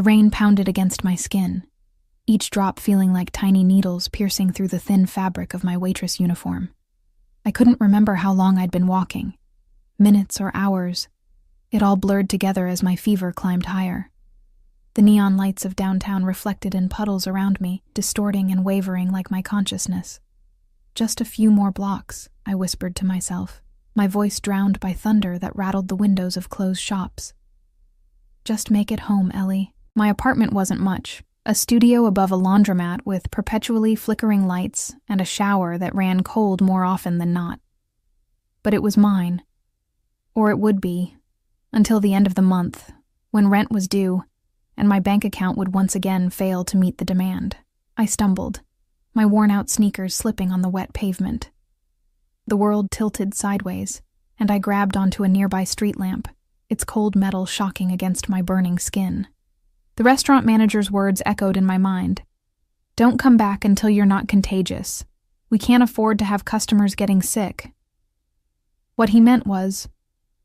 The rain pounded against my skin, each drop feeling like tiny needles piercing through the thin fabric of my waitress uniform. I couldn't remember how long I'd been walking. Minutes or hours. It all blurred together as my fever climbed higher. The neon lights of downtown reflected in puddles around me, distorting and wavering like my consciousness. Just a few more blocks, I whispered to myself, my voice drowned by thunder that rattled the windows of closed shops. Just make it home, Ellie. My apartment wasn't much. A studio above a laundromat with perpetually flickering lights and a shower that ran cold more often than not. But it was mine. Or it would be, until the end of the month, when rent was due, and my bank account would once again fail to meet the demand. I stumbled, my worn-out sneakers slipping on the wet pavement. The world tilted sideways, and I grabbed onto a nearby street lamp, its cold metal shocking against my burning skin. The restaurant manager's words echoed in my mind. Don't come back until you're not contagious. We can't afford to have customers getting sick. What he meant was,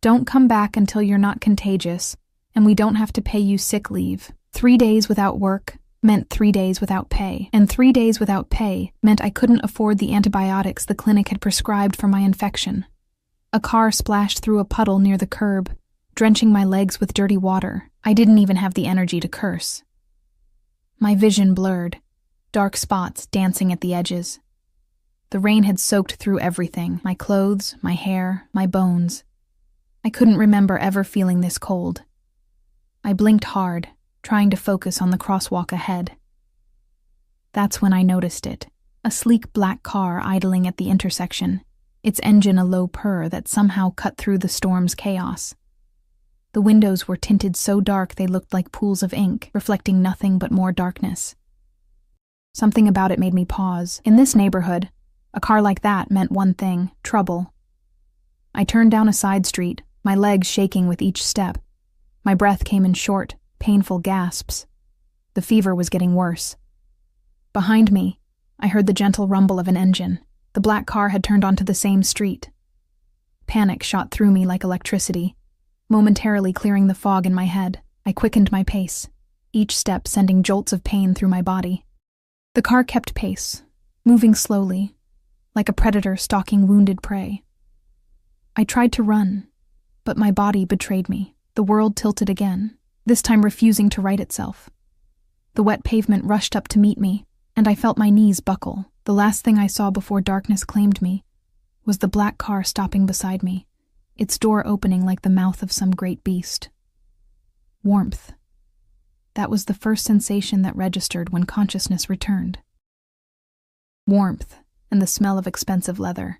don't come back until you're not contagious, and we don't have to pay you sick leave. 3 days without work meant 3 days without pay, and 3 days without pay meant I couldn't afford the antibiotics the clinic had prescribed for my infection. A car splashed through a puddle near the curb, drenching my legs with dirty water. I didn't even have the energy to curse. My vision blurred, dark spots dancing at the edges. The rain had soaked through everything, my clothes, my hair, my bones. I couldn't remember ever feeling this cold. I blinked hard, trying to focus on the crosswalk ahead. That's when I noticed it, a sleek black car idling at the intersection, its engine a low purr that somehow cut through the storm's chaos. The windows were tinted so dark they looked like pools of ink, reflecting nothing but more darkness. Something about it made me pause. In this neighborhood, a car like that meant one thing: trouble. I turned down a side street, my legs shaking with each step. My breath came in short, painful gasps. The fever was getting worse. Behind me, I heard the gentle rumble of an engine. The black car had turned onto the same street. Panic shot through me like electricity, momentarily clearing the fog in my head. I quickened my pace, each step sending jolts of pain through my body. The car kept pace, moving slowly, like a predator stalking wounded prey. I tried to run, but my body betrayed me. The world tilted again, this time refusing to right itself. The wet pavement rushed up to meet me, and I felt my knees buckle. The last thing I saw before darkness claimed me was the black car stopping beside me, its door opening like the mouth of some great beast. Warmth. That was the first sensation that registered when consciousness returned. Warmth and the smell of expensive leather.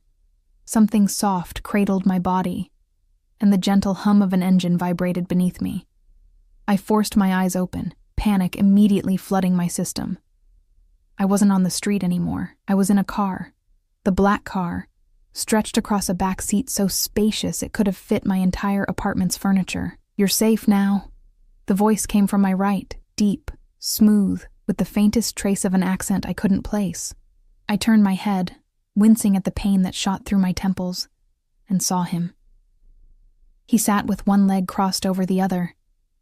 Something soft cradled my body, and the gentle hum of an engine vibrated beneath me. I forced my eyes open, panic immediately flooding my system. I wasn't on the street anymore. I was in a car. The black car, stretched across a back seat so spacious it could have fit my entire apartment's furniture. You're safe now. The voice came from my right, deep, smooth, with the faintest trace of an accent I couldn't place. I turned my head, wincing at the pain that shot through my temples, and saw him. He sat with one leg crossed over the other,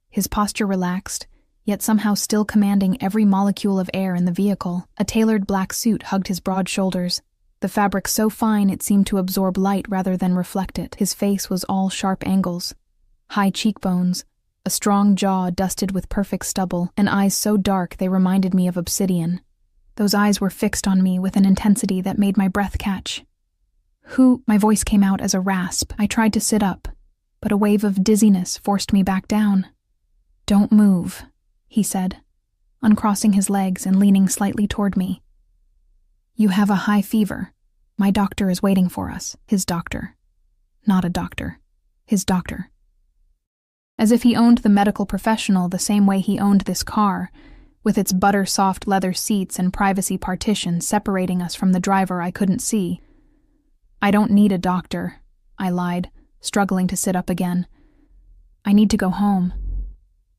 his posture relaxed, yet somehow still commanding every molecule of air in the vehicle. A tailored black suit hugged his broad shoulders, the fabric so fine it seemed to absorb light rather than reflect it. His face was all sharp angles, high cheekbones, a strong jaw dusted with perfect stubble, and eyes so dark they reminded me of obsidian. Those eyes were fixed on me with an intensity that made my breath catch. Who? My voice came out as a rasp. I tried to sit up, but a wave of dizziness forced me back down. Don't move, he said, uncrossing his legs and leaning slightly toward me. You have a high fever. My doctor is waiting for us. His doctor. Not a doctor. His doctor. As if he owned the medical professional the same way he owned this car, with its butter-soft leather seats and privacy partitions separating us from the driver I couldn't see. I don't need a doctor, I lied, struggling to sit up again. I need to go home.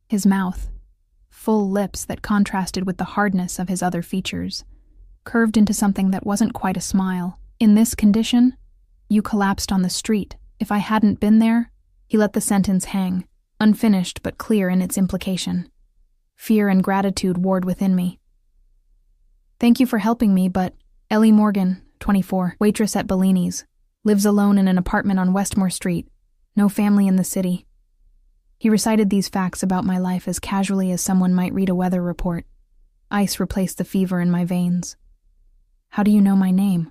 His mouth, full lips that contrasted with the hardness of his other features, curved into something that wasn't quite a smile. In this condition, you collapsed on the street. If I hadn't been there, he let the sentence hang, unfinished but clear in its implication. Fear and gratitude warred within me. "Thank you for helping me, but Ellie Morgan, 24, waitress at Bellini's, lives alone in an apartment on Westmore Street. No family in the city." He recited these facts about my life as casually as someone might read a weather report. Ice replaced the fever in my veins. "How do you know my name?"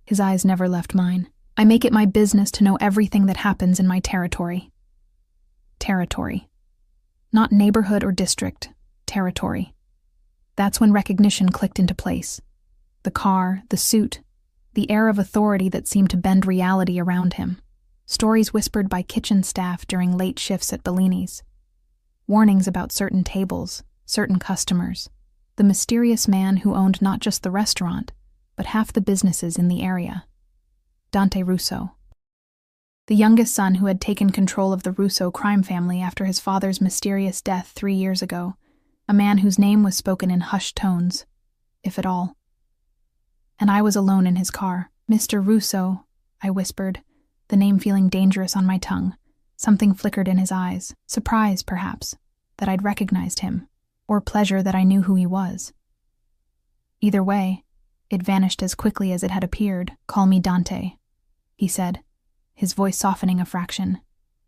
His eyes never left mine. "I make it my business to know everything that happens in my territory." Territory. Not neighborhood or district. Territory. That's when recognition clicked into place. The car, the suit, the air of authority that seemed to bend reality around him. Stories whispered by kitchen staff during late shifts at Bellini's. Warnings about certain tables, certain customers. The mysterious man who owned not just the restaurant, but half the businesses in the area. Dante Russo. The youngest son who had taken control of the Russo crime family after his father's mysterious death 3 years ago. A man whose name was spoken in hushed tones, if at all. And I was alone in his car. "Mr. Russo," I whispered, the name feeling dangerous on my tongue. Something flickered in his eyes. Surprise, perhaps, that I'd recognized him, or pleasure that I knew who he was. Either way, it vanished as quickly as it had appeared. "Call me Dante," he said, his voice softening a fraction.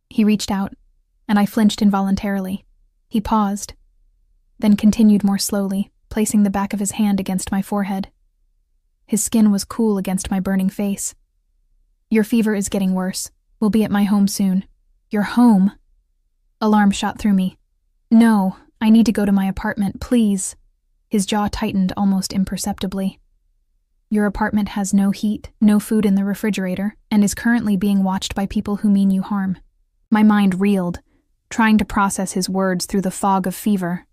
He reached out, and I flinched involuntarily. He paused, then continued more slowly, placing the back of his hand against my forehead. His skin was cool against my burning face. "Your fever is getting worse. We'll be at my home soon." "Your home?" Alarm shot through me. "No, I need to go to my apartment, please." His jaw tightened almost imperceptibly. "Your apartment has no heat, no food in the refrigerator, and is currently being watched by people who mean you harm." My mind reeled, trying to process his words through the fog of fever.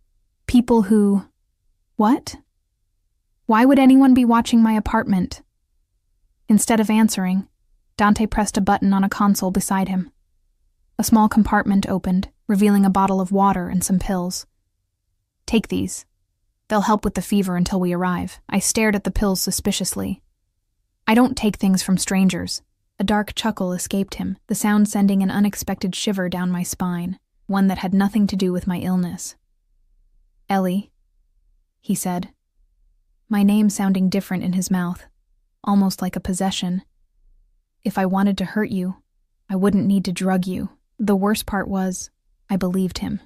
People who... What? Why would anyone be watching my apartment? Instead of answering, Dante pressed a button on a console beside him. A small compartment opened, revealing a bottle of water and some pills. "Take these. They'll help with the fever until we arrive." I stared at the pills suspiciously. "I don't take things from strangers." A dark chuckle escaped him, the sound sending an unexpected shiver down my spine, one that had nothing to do with my illness. "Ellie," he said, my name sounding different in his mouth, almost like a possession. "If I wanted to hurt you, I wouldn't need to drug you." The worst part was, I believed him.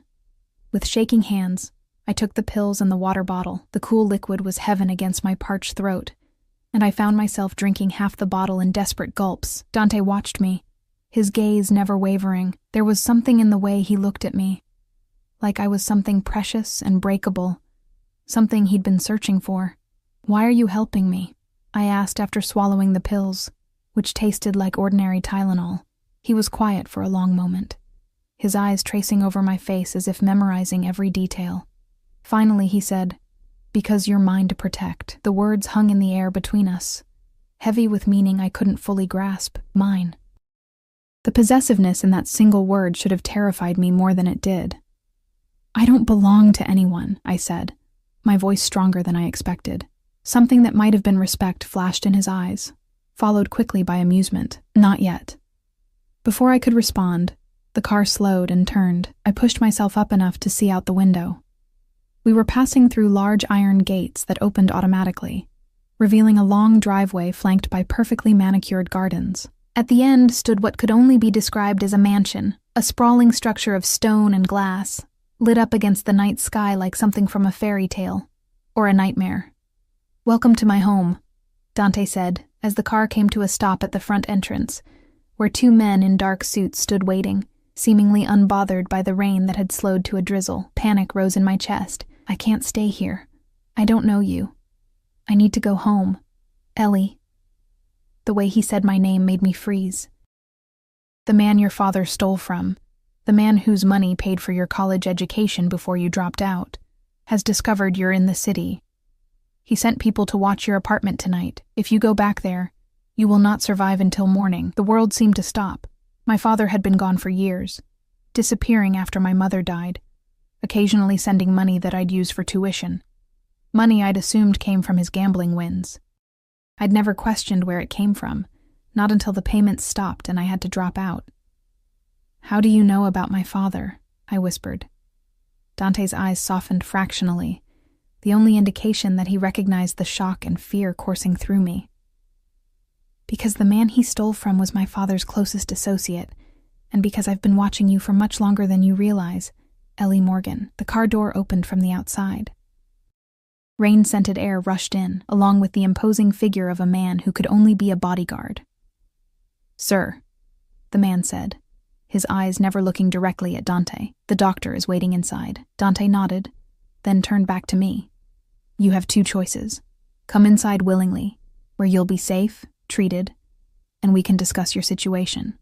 With shaking hands, I took the pills and the water bottle. The cool liquid was heaven against my parched throat, and I found myself drinking half the bottle in desperate gulps. Dante watched me, his gaze never wavering. There was something in the way he looked at me, like I was something precious and breakable, something he'd been searching for. "Why are you helping me?" I asked after swallowing the pills, which tasted like ordinary Tylenol. He was quiet for a long moment, his eyes tracing over my face as if memorizing every detail. Finally he said, "Because you're mine to protect." The words hung in the air between us, heavy with meaning I couldn't fully grasp. Mine. The possessiveness in that single word should have terrified me more than it did. "I don't belong to anyone," I said, my voice stronger than I expected. Something that might have been respect flashed in his eyes, followed quickly by amusement. "Not yet." Before I could respond, the car slowed and turned. I pushed myself up enough to see out the window. We were passing through large iron gates that opened automatically, revealing a long driveway flanked by perfectly manicured gardens. At the end stood what could only be described as a mansion, a sprawling structure of stone and glass, lit up against the night sky like something from a fairy tale, or a nightmare. "Welcome to my home," Dante said, as the car came to a stop at the front entrance, where 2 men in dark suits stood waiting, seemingly unbothered by the rain that had slowed to a drizzle. Panic rose in my chest. "I can't stay here. I don't know you. I need to go home. Ellie." The way he said my name made me freeze. "The man your father stole from, the man whose money paid for your college education before you dropped out, has discovered you're in the city. He sent people to watch your apartment tonight. If you go back there, you will not survive until morning." The world seemed to stop. My father had been gone for years, disappearing after my mother died, occasionally sending money that I'd use for tuition. Money I'd assumed came from his gambling wins. I'd never questioned where it came from, not until the payments stopped and I had to drop out. "How do you know about my father?" I whispered. Dante's eyes softened fractionally, the only indication that he recognized the shock and fear coursing through me. Because the man he stole from was my father's closest associate, and because I've been watching you for much longer than you realize, Ellie Morgan. The car door opened from the outside. Rain-scented air rushed in, along with the imposing figure of a man who could only be a bodyguard. "Sir," the man said, his eyes never looking directly at Dante. "The doctor is waiting inside." Dante nodded, then turned back to me. "You have two choices. Come inside willingly, where you'll be safe, treated, and we can discuss your situation.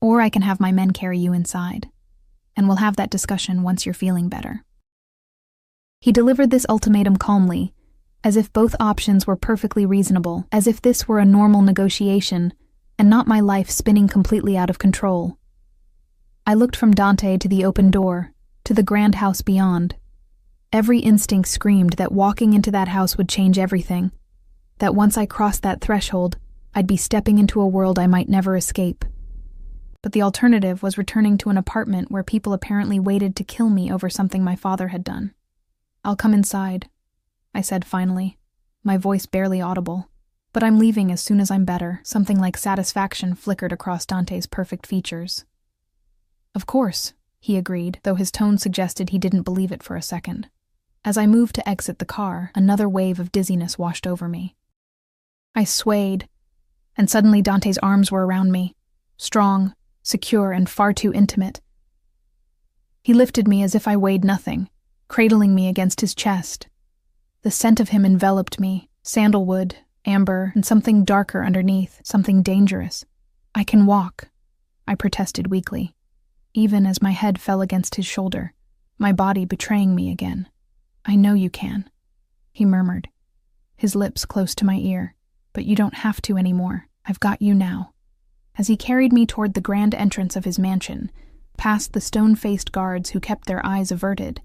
Or I can have my men carry you inside, and we'll have that discussion once you're feeling better." He delivered this ultimatum calmly, as if both options were perfectly reasonable, as if this were a normal negotiation, and not my life spinning completely out of control. I looked from Dante to the open door, to the grand house beyond. Every instinct screamed that walking into that house would change everything, that once I crossed that threshold, I'd be stepping into a world I might never escape. But the alternative was returning to an apartment where people apparently waited to kill me over something my father had done. "I'll come inside," I said finally, my voice barely audible. "But I'm leaving as soon as I'm better." Something like satisfaction flickered across Dante's perfect features. "Of course," he agreed, though his tone suggested he didn't believe it for a second. As I moved to exit the car, another wave of dizziness washed over me. I swayed, and suddenly Dante's arms were around me, strong, secure, and far too intimate. He lifted me as if I weighed nothing, cradling me against his chest. The scent of him enveloped me, sandalwood, amber, and something darker underneath, something dangerous. "I can walk," I protested weakly, even as my head fell against his shoulder, my body betraying me again. "I know you can," he murmured, his lips close to my ear. "But you don't have to anymore. I've got you now." As he carried me toward the grand entrance of his mansion, past the stone-faced guards who kept their eyes averted,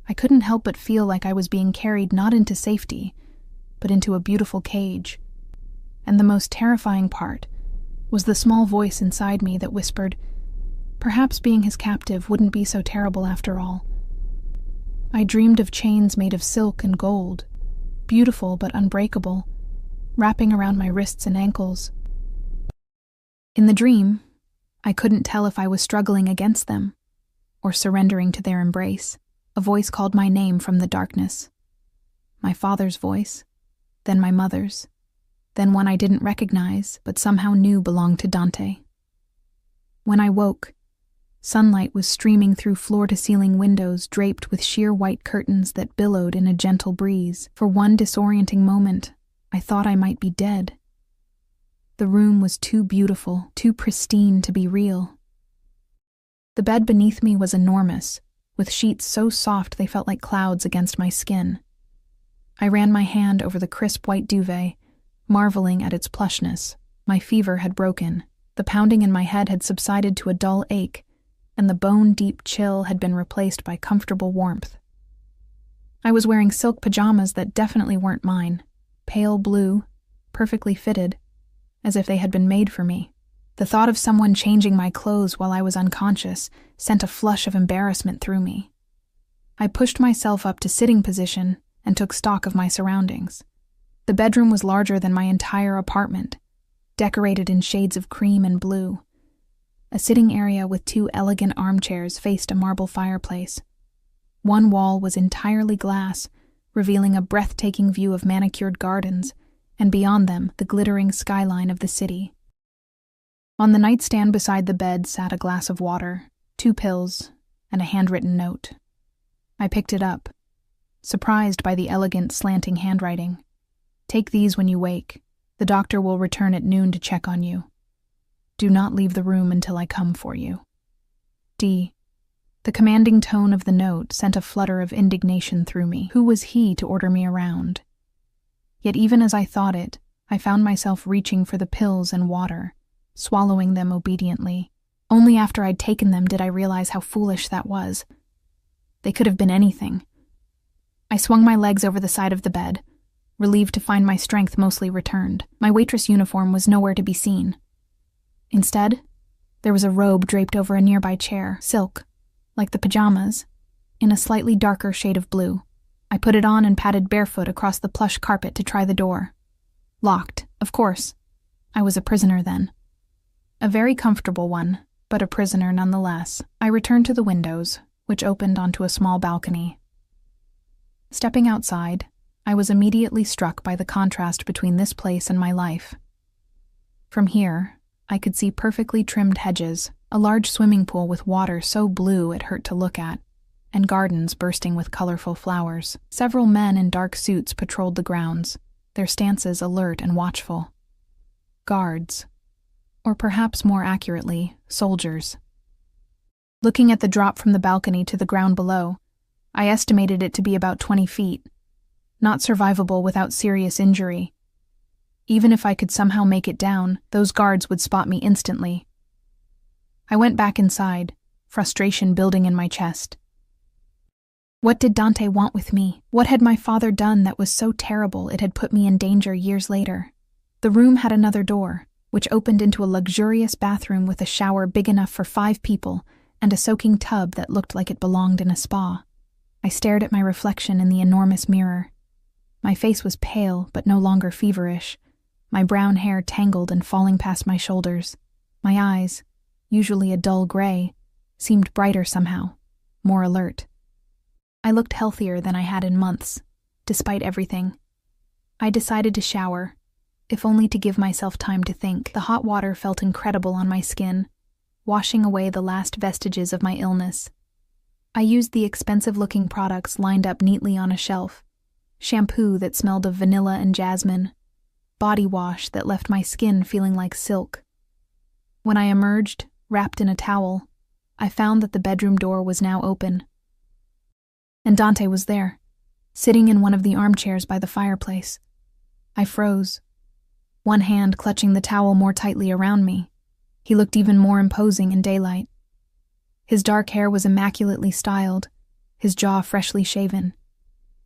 I couldn't help but feel like I was being carried not into safety, but into a beautiful cage. And the most terrifying part was the small voice inside me that whispered, perhaps being his captive wouldn't be so terrible after all. I dreamed of chains made of silk and gold, beautiful but unbreakable, wrapping around my wrists and ankles. In the dream, I couldn't tell if I was struggling against them or surrendering to their embrace. A voice called my name from the darkness. My father's voice, then my mother's, then one I didn't recognize but somehow knew belonged to Dante. When I woke, sunlight was streaming through floor-to-ceiling windows draped with sheer white curtains that billowed in a gentle breeze. For one disorienting moment, I thought I might be dead. The room was too beautiful, too pristine to be real. The bed beneath me was enormous, with sheets so soft they felt like clouds against my skin. I ran my hand over the crisp white duvet, marveling at its plushness. My fever had broken, the pounding in my head had subsided to a dull ache, and the bone-deep chill had been replaced by comfortable warmth. I was wearing silk pajamas that definitely weren't mine, pale blue, perfectly fitted, as if they had been made for me. The thought of someone changing my clothes while I was unconscious sent a flush of embarrassment through me. I pushed myself up to sitting position and took stock of my surroundings. The bedroom was larger than my entire apartment, decorated in shades of cream and blue. A sitting area with two elegant armchairs faced a marble fireplace. One wall was entirely glass, revealing a breathtaking view of manicured gardens, and beyond them the glittering skyline of the city. On the nightstand beside the bed sat a glass of water, 2 pills, and a handwritten note. I picked it up, surprised by the elegant, slanting handwriting. "Take these when you wake. The doctor will return at noon to check on you. Do not leave the room until I come for you. D." The commanding tone of the note sent a flutter of indignation through me. Who was he to order me around? Yet even as I thought it, I found myself reaching for the pills and water, swallowing them obediently. Only after I'd taken them did I realize how foolish that was. They could have been anything. I swung my legs over the side of the bed, relieved to find my strength mostly returned. My waitress uniform was nowhere to be seen. Instead, there was a robe draped over a nearby chair, silk, like the pajamas, in a slightly darker shade of blue. I put it on and padded barefoot across the plush carpet to try the door. Locked, of course. I was a prisoner then. A very comfortable one, but a prisoner nonetheless. I returned to the windows, which opened onto a small balcony. Stepping outside, I was immediately struck by the contrast between this place and my life. From here, I could see perfectly trimmed hedges, a large swimming pool with water so blue it hurt to look at, and gardens bursting with colorful flowers. Several men in dark suits patrolled the grounds, their stances alert and watchful. Guards, or perhaps more accurately, soldiers. Looking at the drop from the balcony to the ground below, I estimated it to be about 20 feet, not survivable without serious injury. Even if I could somehow make it down, those guards would spot me instantly. I went back inside, frustration building in my chest. What did Dante want with me? What had my father done that was so terrible it had put me in danger years later? The room had another door, which opened into a luxurious bathroom with a shower big enough for 5 people and a soaking tub that looked like it belonged in a spa. I stared at my reflection in the enormous mirror. My face was pale, but no longer feverish, my brown hair tangled and falling past my shoulders. My eyes, usually a dull gray, seemed brighter somehow, more alert. I looked healthier than I had in months, despite everything. I decided to shower, if only to give myself time to think. The hot water felt incredible on my skin, washing away the last vestiges of my illness. I used the expensive-looking products lined up neatly on a shelf, shampoo that smelled of vanilla and jasmine, body wash that left my skin feeling like silk. When I emerged, wrapped in a towel, I found that the bedroom door was now open. And Dante was there, sitting in one of the armchairs by the fireplace. I froze, one hand clutching the towel more tightly around me. He looked even more imposing in daylight. His dark hair was immaculately styled, his jaw freshly shaven.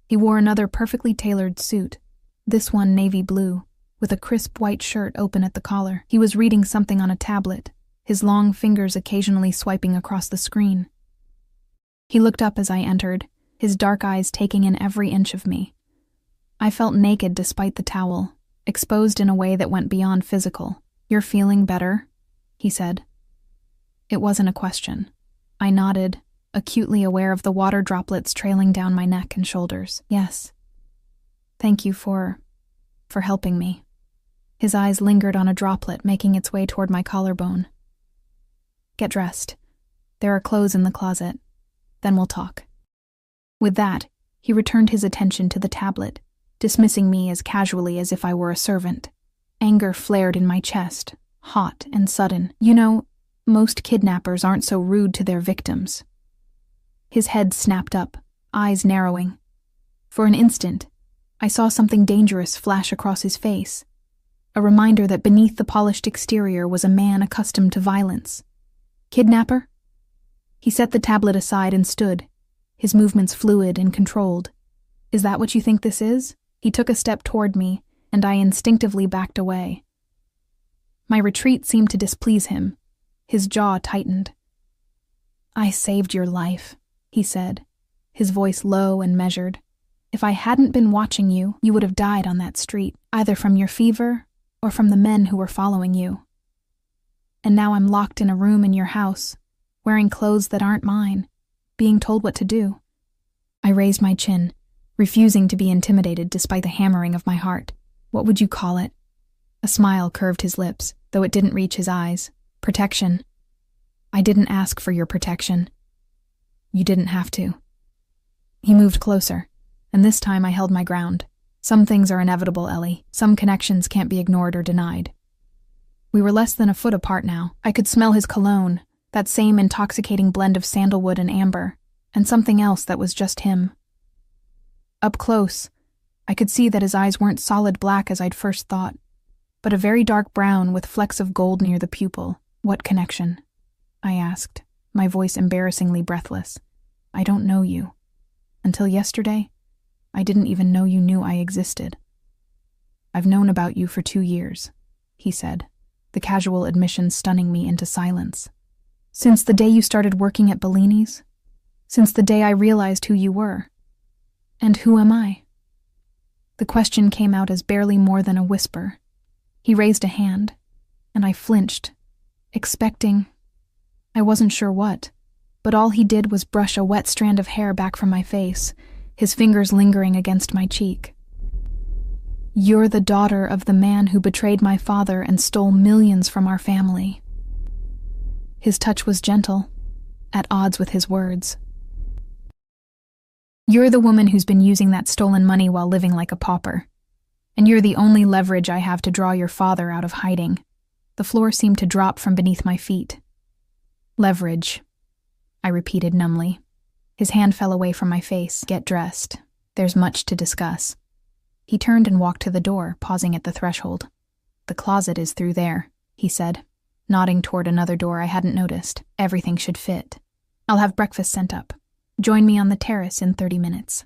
He wore another perfectly tailored suit, this one navy blue, with a crisp white shirt open at the collar. He was reading something on a tablet, his long fingers occasionally swiping across the screen. He looked up as I entered, his dark eyes taking in every inch of me. I felt naked despite the towel, exposed in a way that went beyond physical. "You're feeling better?" he said. It wasn't a question. I nodded, acutely aware of the water droplets trailing down my neck and shoulders. "Yes. Thank you for helping me." His eyes lingered on a droplet making its way toward my collarbone. "Get dressed. There are clothes in the closet. Then we'll talk." With that, he returned his attention to the tablet, dismissing me as casually as if I were a servant. Anger flared in my chest, hot and sudden. "You know, most kidnappers aren't so rude to their victims." His head snapped up, eyes narrowing. For an instant, I saw something dangerous flash across his face, a reminder that beneath the polished exterior was a man accustomed to violence. "Kidnapper?" He set the tablet aside and stood, his movements fluid and controlled. "Is that what you think this is?" He took a step toward me, and I instinctively backed away. My retreat seemed to displease him. His jaw tightened. "I saved your life," he said, his voice low and measured. "If I hadn't been watching you, you would have died on that street, either from your fever or from the men who were following you. And now I'm locked in a room in your house, wearing clothes that aren't mine, being told what to do." I raised my chin, refusing to be intimidated despite the hammering of my heart. "What would you call it?" A smile curved his lips, though it didn't reach his eyes. "Protection." "I didn't ask for your protection." "You didn't have to." He moved closer, and this time I held my ground. Some things are inevitable, Ellie. Some connections can't be ignored or denied. We were less than a foot apart now. I could smell his cologne, that same intoxicating blend of sandalwood and amber, and something else that was just him. Up close, I could see that his eyes weren't solid black as I'd first thought, but a very dark brown with flecks of gold near the pupil. "What connection?" I asked, my voice embarrassingly breathless. "I don't know you. Until yesterday, I didn't even know you knew I existed." "I've known about you for 2 years," he said, the casual admission stunning me into silence. "Since the day you started working at Bellini's?" Since the day I realized who you were. And who am I? The question came out as barely more than a whisper. He raised a hand, and I flinched, expecting, I wasn't sure what, but all he did was brush a wet strand of hair back from my face, his fingers lingering against my cheek. You're the daughter of the man who betrayed my father and stole millions from our family. His touch was gentle, at odds with his words. You're the woman who's been using that stolen money while living like a pauper. And you're the only leverage I have to draw your father out of hiding. The floor seemed to drop from beneath my feet. Leverage, I repeated numbly. His hand fell away from my face. Get dressed. There's much to discuss. He turned and walked to the door, pausing at the threshold. The closet is through there, he said, nodding toward another door I hadn't noticed. Everything should fit. I'll have breakfast sent up. Join me on the terrace in 30 minutes.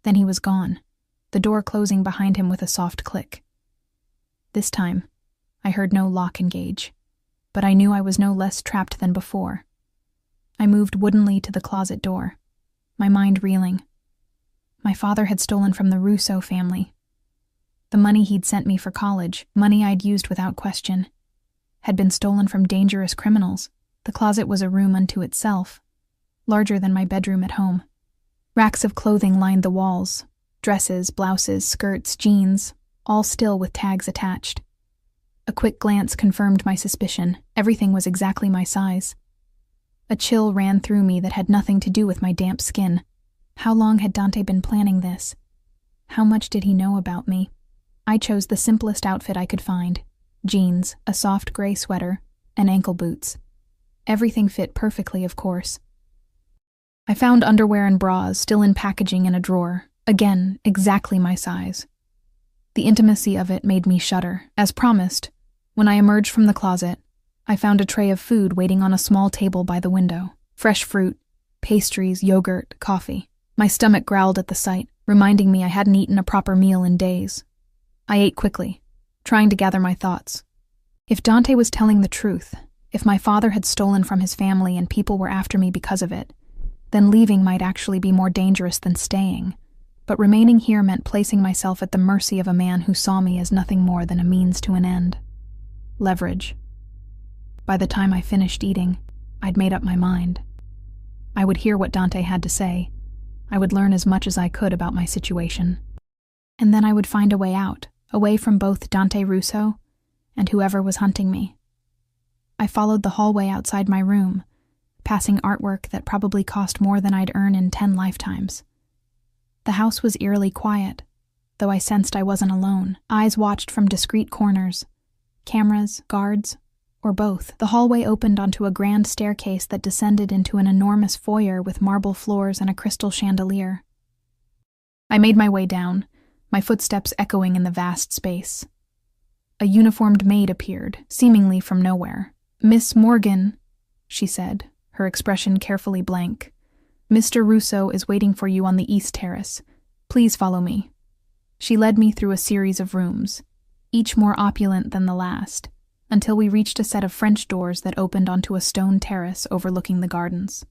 Then he was gone, the door closing behind him with a soft click. This time, I heard no lock engage, but I knew I was no less trapped than before. I moved woodenly to the closet door, my mind reeling. My father had stolen from the Russo family. The money he'd sent me for college, money I'd used without question, had been stolen from dangerous criminals. The closet was a room unto itself, larger than my bedroom at home. Racks of clothing lined the walls, dresses, blouses, skirts, jeans, all still with tags attached. A quick glance confirmed my suspicion. Everything was exactly my size. A chill ran through me that had nothing to do with my damp skin. How long had Dante been planning this? How much did he know about me? I chose the simplest outfit I could find. Jeans, a soft gray sweater, and ankle boots. Everything fit perfectly, of course. I found underwear and bras still in packaging in a drawer, again, exactly my size. The intimacy of it made me shudder. As promised, when I emerged from the closet, I found a tray of food waiting on a small table by the window. Fresh fruit, pastries, yogurt, coffee. My stomach growled at the sight, reminding me I hadn't eaten a proper meal in days. I ate quickly, trying to gather my thoughts. If Dante was telling the truth, if my father had stolen from his family and people were after me because of it, then leaving might actually be more dangerous than staying. But remaining here meant placing myself at the mercy of a man who saw me as nothing more than a means to an end. Leverage. By the time I finished eating, I'd made up my mind. I would hear what Dante had to say. I would learn as much as I could about my situation. And then I would find a way out, away from both Dante Russo and whoever was hunting me. I followed the hallway outside my room, passing artwork that probably cost more than I'd earn in 10 lifetimes. The house was eerily quiet, though I sensed I wasn't alone. Eyes watched from discreet corners. Cameras, guards, or both. The hallway opened onto a grand staircase that descended into an enormous foyer with marble floors and a crystal chandelier. I made my way down, my footsteps echoing in the vast space. A uniformed maid appeared, seemingly from nowhere. "Miss Morgan," she said, her expression carefully blank. "Mr. Russo is waiting for you on the East Terrace. Please follow me." She led me through a series of rooms, each more opulent than the last, until we reached a set of French doors that opened onto a stone terrace overlooking the gardens.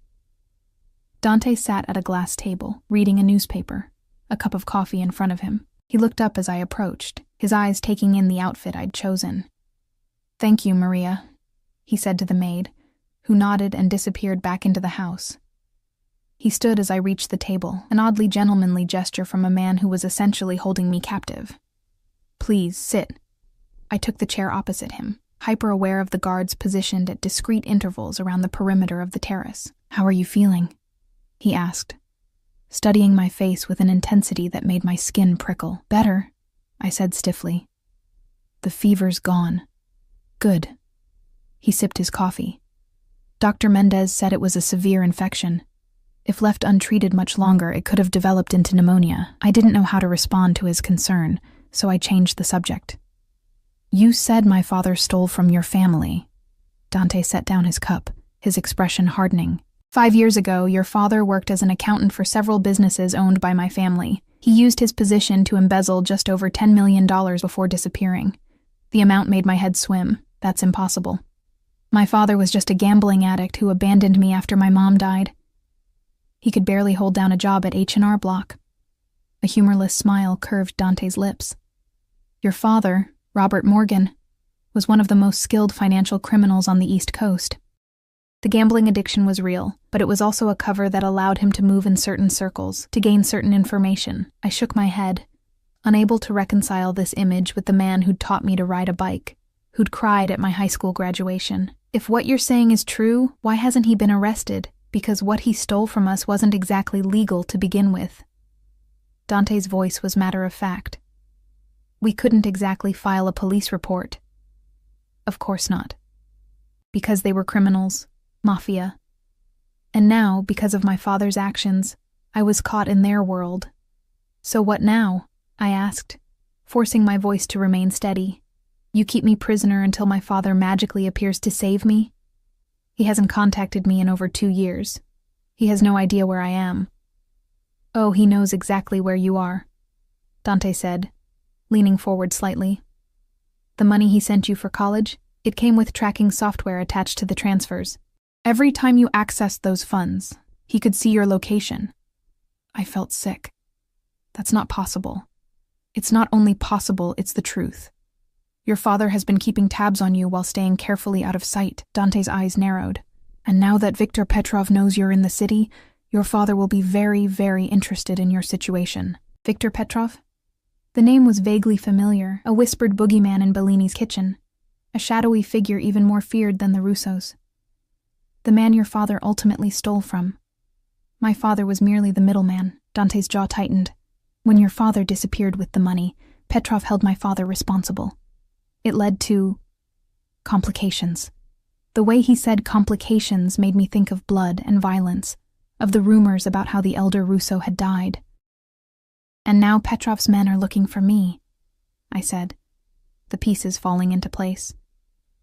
Dante sat at a glass table, reading a newspaper, a cup of coffee in front of him. He looked up as I approached, his eyes taking in the outfit I'd chosen. "Thank you, Maria," he said to the maid, who nodded and disappeared back into the house. He stood as I reached the table, an oddly gentlemanly gesture from a man who was essentially holding me captive. "Please, sit." I took the chair opposite him, hyper-aware of the guards positioned at discreet intervals around the perimeter of the terrace. "How are you feeling?" he asked, studying my face with an intensity that made my skin prickle. "Better," I said stiffly. "The fever's gone." "Good." He sipped his coffee. Dr. Mendez said it was a severe infection. If left untreated much longer, it could have developed into pneumonia. I didn't know how to respond to his concern, so I changed the subject. "You said my father stole from your family." Dante set down his cup, his expression hardening. 5 years ago, your father worked as an accountant for several businesses owned by my family. He used his position to embezzle just over $10 million before disappearing. The amount made my head swim. That's impossible. My father was just a gambling addict who abandoned me after my mom died. He could barely hold down a job at H&R Block. A humorless smile curved Dante's lips. Your father, Robert Morgan, was one of the most skilled financial criminals on the East Coast. The gambling addiction was real, but it was also a cover that allowed him to move in certain circles, to gain certain information. I shook my head, unable to reconcile this image with the man who'd taught me to ride a bike, who'd cried at my high school graduation. If what you're saying is true, why hasn't he been arrested? Because what he stole from us wasn't exactly legal to begin with. Dante's voice was matter of fact. We couldn't exactly file a police report. Of course not. Because they were criminals. Mafia. And now, because of my father's actions, I was caught in their world. So what now? I asked, forcing my voice to remain steady. You keep me prisoner until my father magically appears to save me? He hasn't contacted me in over 2 years. He has no idea where I am. Oh, he knows exactly where you are, Dante said, leaning forward slightly. The money he sent you for college, it came with tracking software attached to the transfers. Every time you accessed those funds, he could see your location. I felt sick. That's not possible. It's not only possible, it's the truth. Your father has been keeping tabs on you while staying carefully out of sight. Dante's eyes narrowed. And now that Viktor Petrov knows you're in the city, your father will be very, very interested in your situation. Viktor Petrov? The name was vaguely familiar, a whispered boogeyman in Bellini's kitchen, a shadowy figure even more feared than the Russos. The man your father ultimately stole from. My father was merely the middleman. Dante's jaw tightened. When your father disappeared with the money, Petrov held my father responsible. It led to complications. The way he said complications made me think of blood and violence, of the rumors about how the elder Russo had died. And now Petrov's men are looking for me, I said, the pieces falling into place.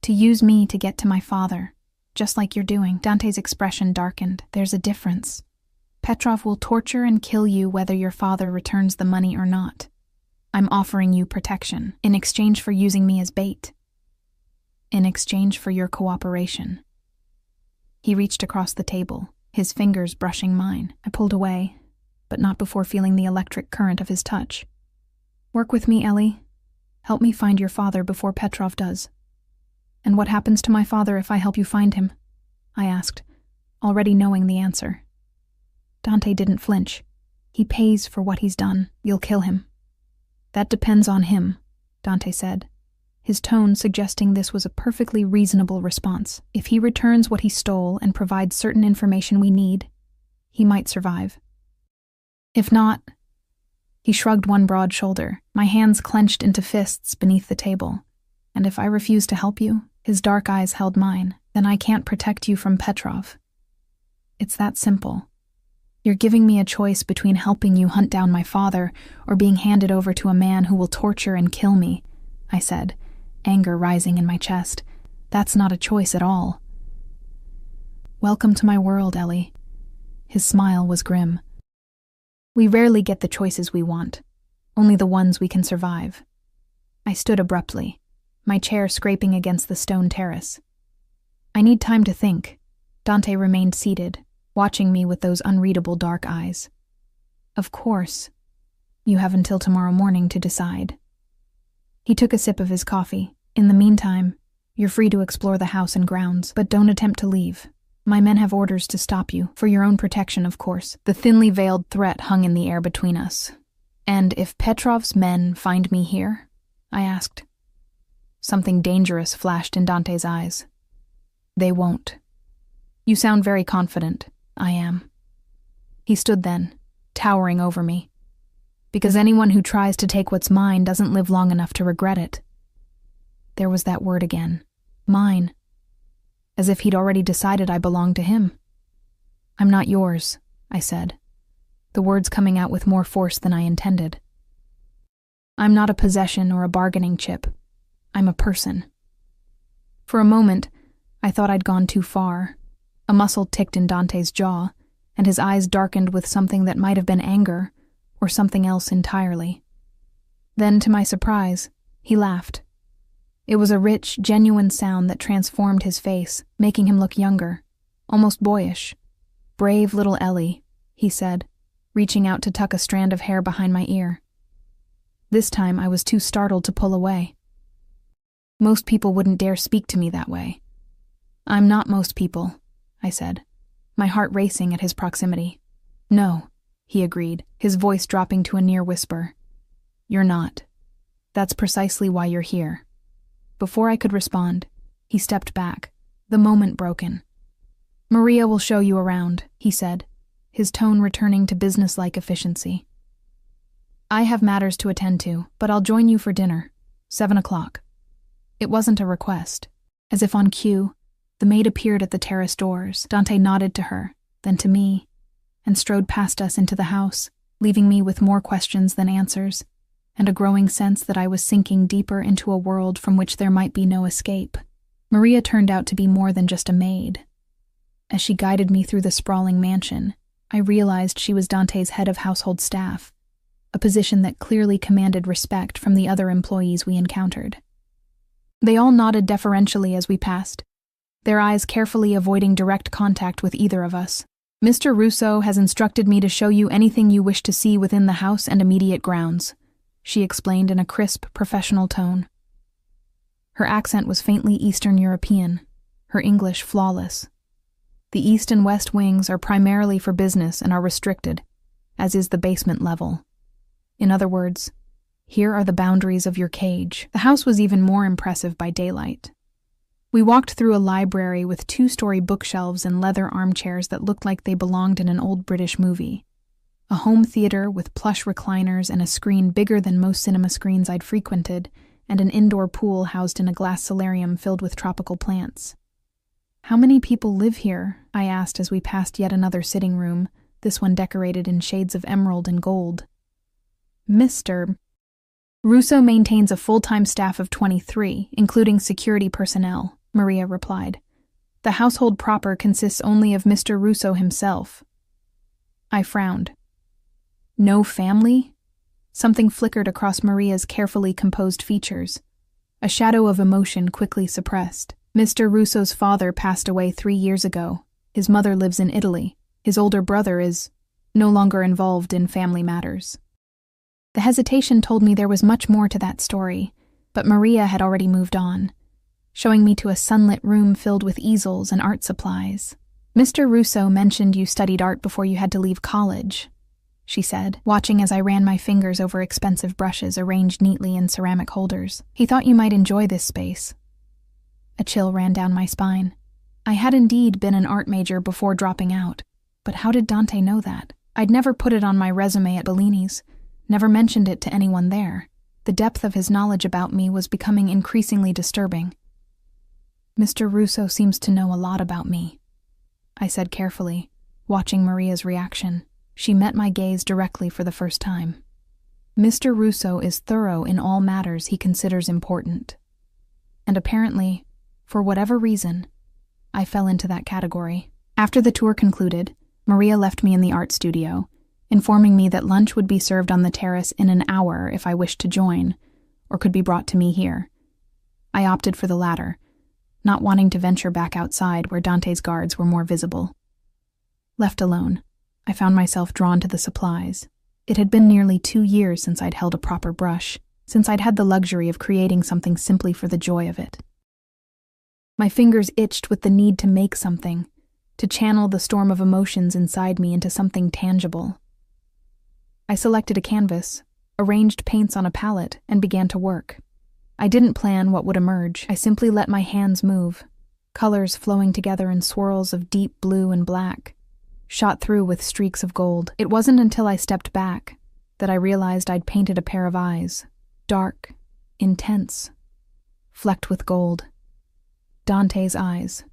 To use me to get to my father. Just like you're doing. Dante's expression darkened. There's a difference. Petrov will torture and kill you whether your father returns the money or not. I'm offering you protection, in exchange for using me as bait. In exchange for your cooperation. He reached across the table, his fingers brushing mine. I pulled away, but not before feeling the electric current of his touch. Work with me, Ellie. Help me find your father before Petrov does. And what happens to my father if I help you find him? I asked, already knowing the answer. Dante didn't flinch. He pays for what he's done. You'll kill him. That depends on him, Dante said, his tone suggesting this was a perfectly reasonable response. If he returns what he stole and provides certain information we need, he might survive. If not, he shrugged one broad shoulder, my hands clenched into fists beneath the table. And if I refuse to help you, his dark eyes held mine, then I can't protect you from Petrov. It's that simple. You're giving me a choice between helping you hunt down my father or being handed over to a man who will torture and kill me, I said, anger rising in my chest. That's not a choice at all. Welcome to my world, Ellie. His smile was grim. We rarely get the choices we want, only the ones we can survive. I stood abruptly, my chair scraping against the stone terrace. I need time to think. Dante remained seated, watching me with those unreadable dark eyes. Of course. You have until tomorrow morning to decide. He took a sip of his coffee. In the meantime, you're free to explore the house and grounds, but don't attempt to leave. My men have orders to stop you, for your own protection, of course. The thinly veiled threat hung in the air between us. And if Petrov's men find me here? I asked. Something dangerous flashed in Dante's eyes. They won't. You sound very confident. I am. He stood then, towering over me. Because anyone who tries to take what's mine doesn't live long enough to regret it. There was that word again. Mine. As if he'd already decided I belonged to him. I'm not yours, I said, the words coming out with more force than I intended. I'm not a possession or a bargaining chip. I'm a person. For a moment, I thought I'd gone too far. A muscle ticked in Dante's jaw, and his eyes darkened with something that might have been anger, or something else entirely. Then, to my surprise, he laughed. It was a rich, genuine sound that transformed his face, making him look younger, almost boyish. Brave little Ellie, he said, reaching out to tuck a strand of hair behind my ear. This time I was too startled to pull away. Most people wouldn't dare speak to me that way. I'm not most people, I said, my heart racing at his proximity. No, he agreed, his voice dropping to a near whisper. You're not. That's precisely why you're here. Before I could respond, he stepped back, the moment broken. Maria will show you around, he said, his tone returning to businesslike efficiency. I have matters to attend to, but I'll join you for dinner, 7 o'clock. It wasn't a request. As if on cue, the maid appeared at the terrace doors. Dante nodded to her, then to me, and strode past us into the house, leaving me with more questions than answers, and a growing sense that I was sinking deeper into a world from which there might be no escape. Maria turned out to be more than just a maid. As she guided me through the sprawling mansion, I realized she was Dante's head of household staff, a position that clearly commanded respect from the other employees we encountered. They all nodded deferentially as we passed, their eyes carefully avoiding direct contact with either of us. Mr. Russo has instructed me to show you anything you wish to see within the house and immediate grounds, she explained in a crisp, professional tone. Her accent was faintly Eastern European, her English flawless. The east and west wings are primarily for business and are restricted, as is the basement level. In other words, here are the boundaries of your cage. The house was even more impressive by daylight. We walked through a library with 2-story bookshelves and leather armchairs that looked like they belonged in an old British movie. A home theater with plush recliners and a screen bigger than most cinema screens I'd frequented, and an indoor pool housed in a glass solarium filled with tropical plants. How many people live here? I asked as we passed yet another sitting room, this one decorated in shades of emerald and gold. Mr. Russo maintains a full-time staff of 23, including security personnel, Maria replied. The household proper consists only of Mr. Russo himself. I frowned. No family? Something flickered across Maria's carefully composed features. A shadow of emotion quickly suppressed. Mr. Russo's father passed away 3 years ago. His mother lives in Italy. His older brother is no longer involved in family matters. The hesitation told me there was much more to that story, but Maria had already moved on, showing me to a sunlit room filled with easels and art supplies. Mr. Russo mentioned you studied art before you had to leave college, she said, watching as I ran my fingers over expensive brushes arranged neatly in ceramic holders. He thought you might enjoy this space. A chill ran down my spine. I had indeed been an art major before dropping out, but how did Dante know that? I'd never put it on my resume at Bellini's, never mentioned it to anyone there. The depth of his knowledge about me was becoming increasingly disturbing. Mr. Russo seems to know a lot about me, I said carefully, watching Maria's reaction. She met my gaze directly for the first time. Mr. Russo is thorough in all matters he considers important. And apparently, for whatever reason, I fell into that category. After the tour concluded, Maria left me in the art studio, informing me that lunch would be served on the terrace in an hour if I wished to join, or could be brought to me here. I opted for the latter, not wanting to venture back outside where Dante's guards were more visible. Left alone, I found myself drawn to the supplies. It had been nearly 2 years since I'd held a proper brush, since I'd had the luxury of creating something simply for the joy of it. My fingers itched with the need to make something, to channel the storm of emotions inside me into something tangible. I selected a canvas, arranged paints on a palette, and began to work. I didn't plan what would emerge. I simply let my hands move, colors flowing together in swirls of deep blue and black, shot through with streaks of gold. It wasn't until I stepped back that I realized I'd painted a pair of eyes, dark, intense, flecked with gold. Dante's eyes.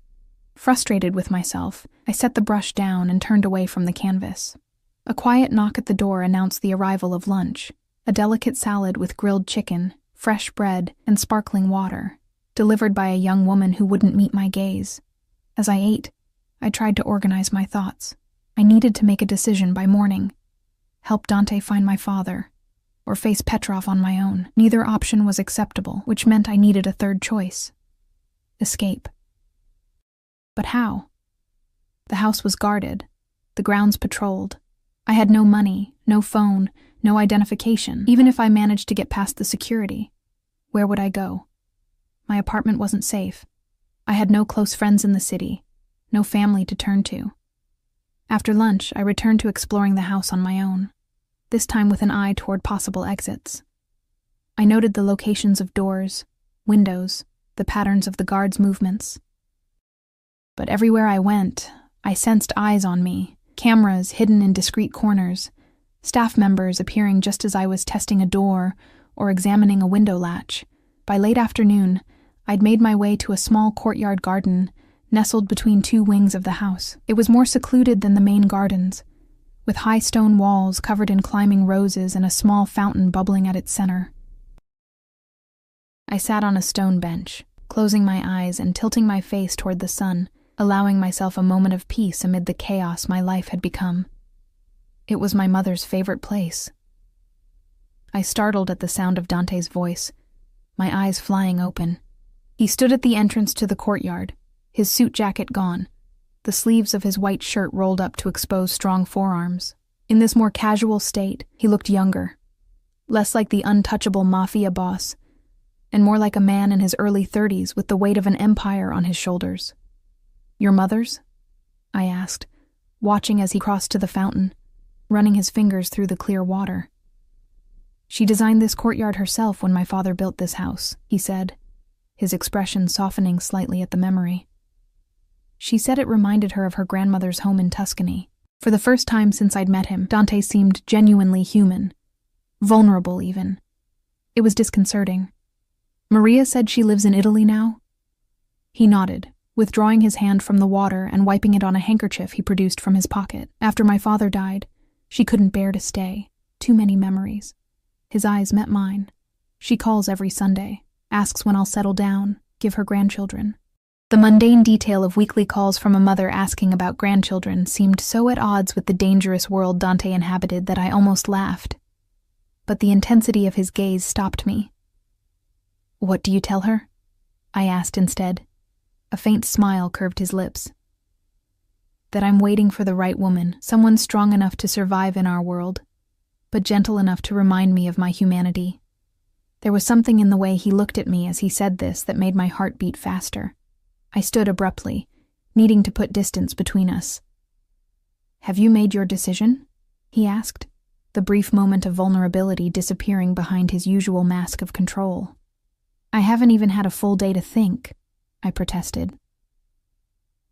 Frustrated with myself, I set the brush down and turned away from the canvas. A quiet knock at the door announced the arrival of lunch, a delicate salad with grilled chicken, fresh bread, and sparkling water, delivered by a young woman who wouldn't meet my gaze. As I ate, I tried to organize my thoughts. I needed to make a decision by morning. Help Dante find my father, or face Petrov on my own. Neither option was acceptable, which meant I needed a third choice. Escape. But how? The house was guarded, the grounds patrolled, I had no money, no phone, no identification. Even if I managed to get past the security, where would I go? My apartment wasn't safe. I had no close friends in the city, no family to turn to. After lunch, I returned to exploring the house on my own, this time with an eye toward possible exits. I noted the locations of doors, windows, the patterns of the guards' movements. But everywhere I went, I sensed eyes on me, cameras hidden in discreet corners, staff members appearing just as I was testing a door or examining a window latch. By late afternoon, I'd made my way to a small courtyard garden nestled between two wings of the house. It was more secluded than the main gardens, with high stone walls covered in climbing roses and a small fountain bubbling at its center. I sat on a stone bench, closing my eyes and tilting my face toward the sun, allowing myself a moment of peace amid the chaos my life had become. It was my mother's favorite place. I startled at the sound of Dante's voice, my eyes flying open. He stood at the entrance to the courtyard, his suit jacket gone, the sleeves of his white shirt rolled up to expose strong forearms. In this more casual state, he looked younger, less like the untouchable Mafia boss, and more like a man in his early 30s with the weight of an empire on his shoulders. "Your mother's?" I asked, watching as he crossed to the fountain, running his fingers through the clear water. "She designed this courtyard herself when my father built this house," he said, his expression softening slightly at the memory. She said it reminded her of her grandmother's home in Tuscany. For the first time since I'd met him, Dante seemed genuinely human, vulnerable even. It was disconcerting. "Maria said she lives in Italy now?" He nodded, withdrawing his hand from the water and wiping it on a handkerchief he produced from his pocket. "After my father died, she couldn't bear to stay. Too many memories." His eyes met mine. "She calls every Sunday, asks when I'll settle down, give her grandchildren." The mundane detail of weekly calls from a mother asking about grandchildren seemed so at odds with the dangerous world Dante inhabited that I almost laughed. But the intensity of his gaze stopped me. "What do you tell her?" I asked instead. A faint smile curved his lips. "That I'm waiting for the right woman, someone strong enough to survive in our world, but gentle enough to remind me of my humanity." There was something in the way he looked at me as he said this that made my heart beat faster. I stood abruptly, needing to put distance between us. "Have you made your decision?" he asked, the brief moment of vulnerability disappearing behind his usual mask of control. "I haven't even had a full day to think," I protested.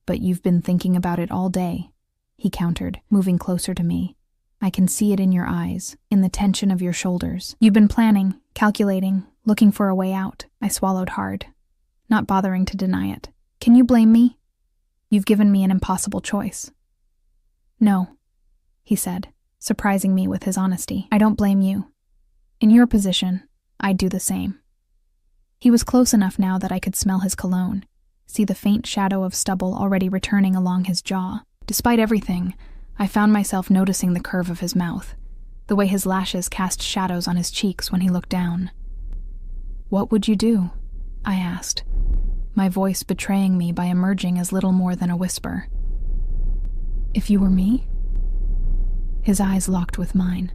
"But you've been thinking about it all day," he countered, moving closer to me. "I can see it in your eyes, in the tension of your shoulders. You've been planning, calculating, looking for a way out." I swallowed hard, not bothering to deny it. "Can you blame me? You've given me an impossible choice." "No," he said, surprising me with his honesty. "I don't blame you. In your position, I'd do the same." He was close enough now that I could smell his cologne, see the faint shadow of stubble already returning along his jaw. Despite everything, I found myself noticing the curve of his mouth, the way his lashes cast shadows on his cheeks when he looked down. "What would you do?" I asked, my voice betraying me by emerging as little more than a whisper. "If you were me?" His eyes locked with mine.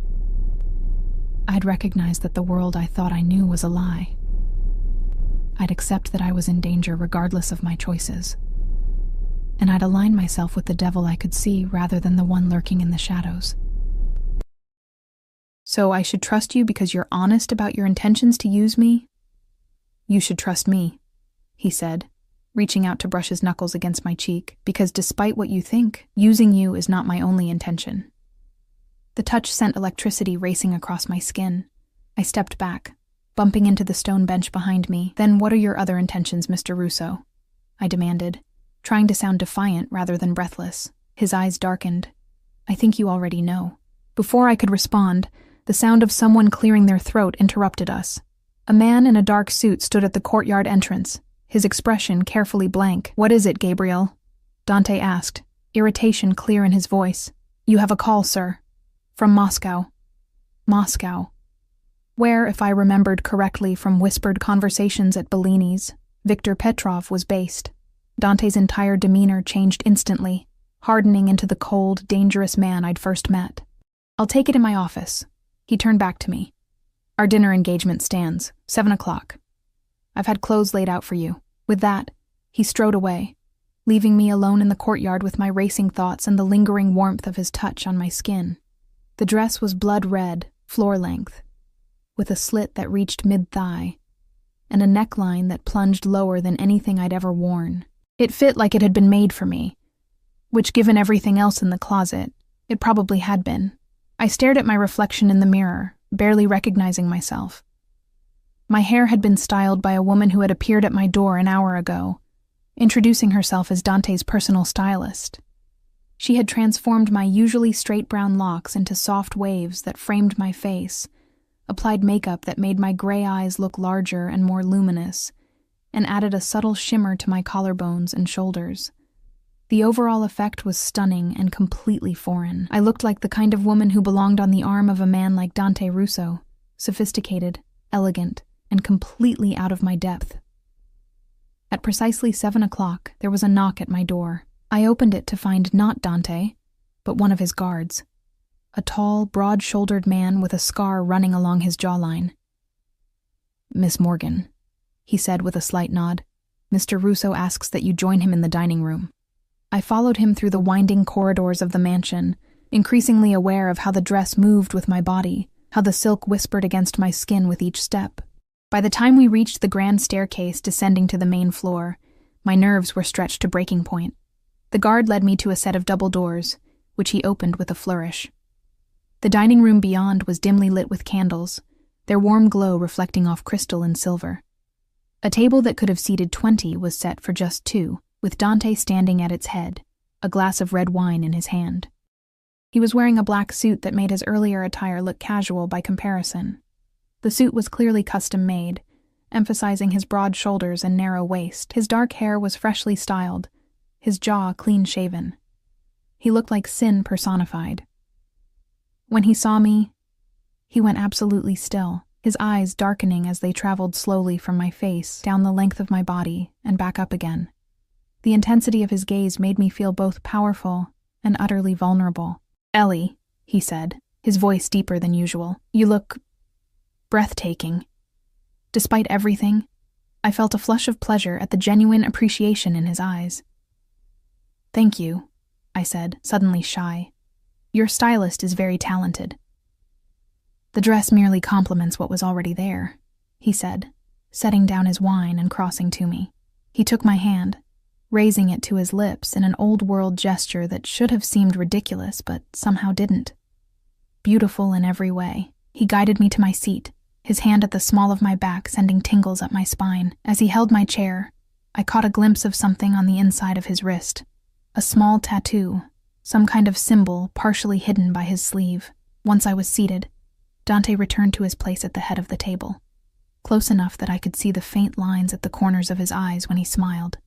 I'd recognize that the world I thought I knew was a lie. I'd accept that I was in danger regardless of my choices. And I'd align myself with the devil I could see rather than the one lurking in the shadows. "So I should trust you because you're honest about your intentions to use me?" "You should trust me," he said, reaching out to brush his knuckles against my cheek, "because despite what you think, using you is not my only intention." The touch sent electricity racing across my skin. I stepped back, bumping into the stone bench behind me. "Then what are your other intentions, Mr. Russo?" I demanded, trying to sound defiant rather than breathless. His eyes darkened. "I think you already know." Before I could respond, the sound of someone clearing their throat interrupted us. A man in a dark suit stood at the courtyard entrance, his expression carefully blank. "What is it, Gabriel?" Dante asked, irritation clear in his voice. "You have a call, sir. From Moscow." Moscow. Where, if I remembered correctly from whispered conversations at Bellini's, Viktor Petrov was based. Dante's entire demeanor changed instantly, hardening into the cold, dangerous man I'd first met. I'll take it in my office. He turned back to me. Our dinner engagement stands, 7 o'clock. I've had clothes laid out for you. With that, he strode away, leaving me alone in the courtyard with my racing thoughts and the lingering warmth of his touch on my skin. The dress was blood red, floor length, with a slit that reached mid-thigh, and a neckline that plunged lower than anything I'd ever worn. It fit like it had been made for me, which, given everything else in the closet, it probably had been. I stared at my reflection in the mirror, barely recognizing myself. My hair had been styled by a woman who had appeared at my door an hour ago, introducing herself as Dante's personal stylist. She had transformed my usually straight brown locks into soft waves that framed my face, applied makeup that made my gray eyes look larger and more luminous, and added a subtle shimmer to my collarbones and shoulders. The overall effect was stunning and completely foreign. I looked like the kind of woman who belonged on the arm of a man like Dante Russo, sophisticated, elegant, and completely out of my depth. At precisely 7 o'clock, there was a knock at my door. I opened it to find not Dante, but one of his guards. A tall, broad-shouldered man with a scar running along his jawline. "Miss Morgan," he said with a slight nod. "Mr. Russo asks that you join him in the dining room." I followed him through the winding corridors of the mansion, increasingly aware of how the dress moved with my body, how the silk whispered against my skin with each step. By the time we reached the grand staircase descending to the main floor, my nerves were stretched to breaking point. The guard led me to a set of double doors, which he opened with a flourish. The dining room beyond was dimly lit with candles, their warm glow reflecting off crystal and silver. A table that could have seated 20 was set for just 2, with Dante standing at its head, a glass of red wine in his hand. He was wearing a black suit that made his earlier attire look casual by comparison. The suit was clearly custom-made, emphasizing his broad shoulders and narrow waist. His dark hair was freshly styled, his jaw clean-shaven. He looked like sin personified. When he saw me, he went absolutely still, his eyes darkening as they traveled slowly from my face down the length of my body and back up again. The intensity of his gaze made me feel both powerful and utterly vulnerable. "Ellie," he said, his voice deeper than usual, "you look breathtaking." Despite everything, I felt a flush of pleasure at the genuine appreciation in his eyes. "Thank you," I said, suddenly shy. "Your stylist is very talented." "The dress merely complements what was already there," he said, setting down his wine and crossing to me. He took my hand, raising it to his lips in an old-world gesture that should have seemed ridiculous but somehow didn't. Beautiful in every way, he guided me to my seat, his hand at the small of my back sending tingles up my spine. As he held my chair, I caught a glimpse of something on the inside of his wrist, a small tattoo, some kind of symbol partially hidden by his sleeve. Once I was seated, Dante returned to his place at the head of the table, close enough that I could see the faint lines at the corners of his eyes when he smiled.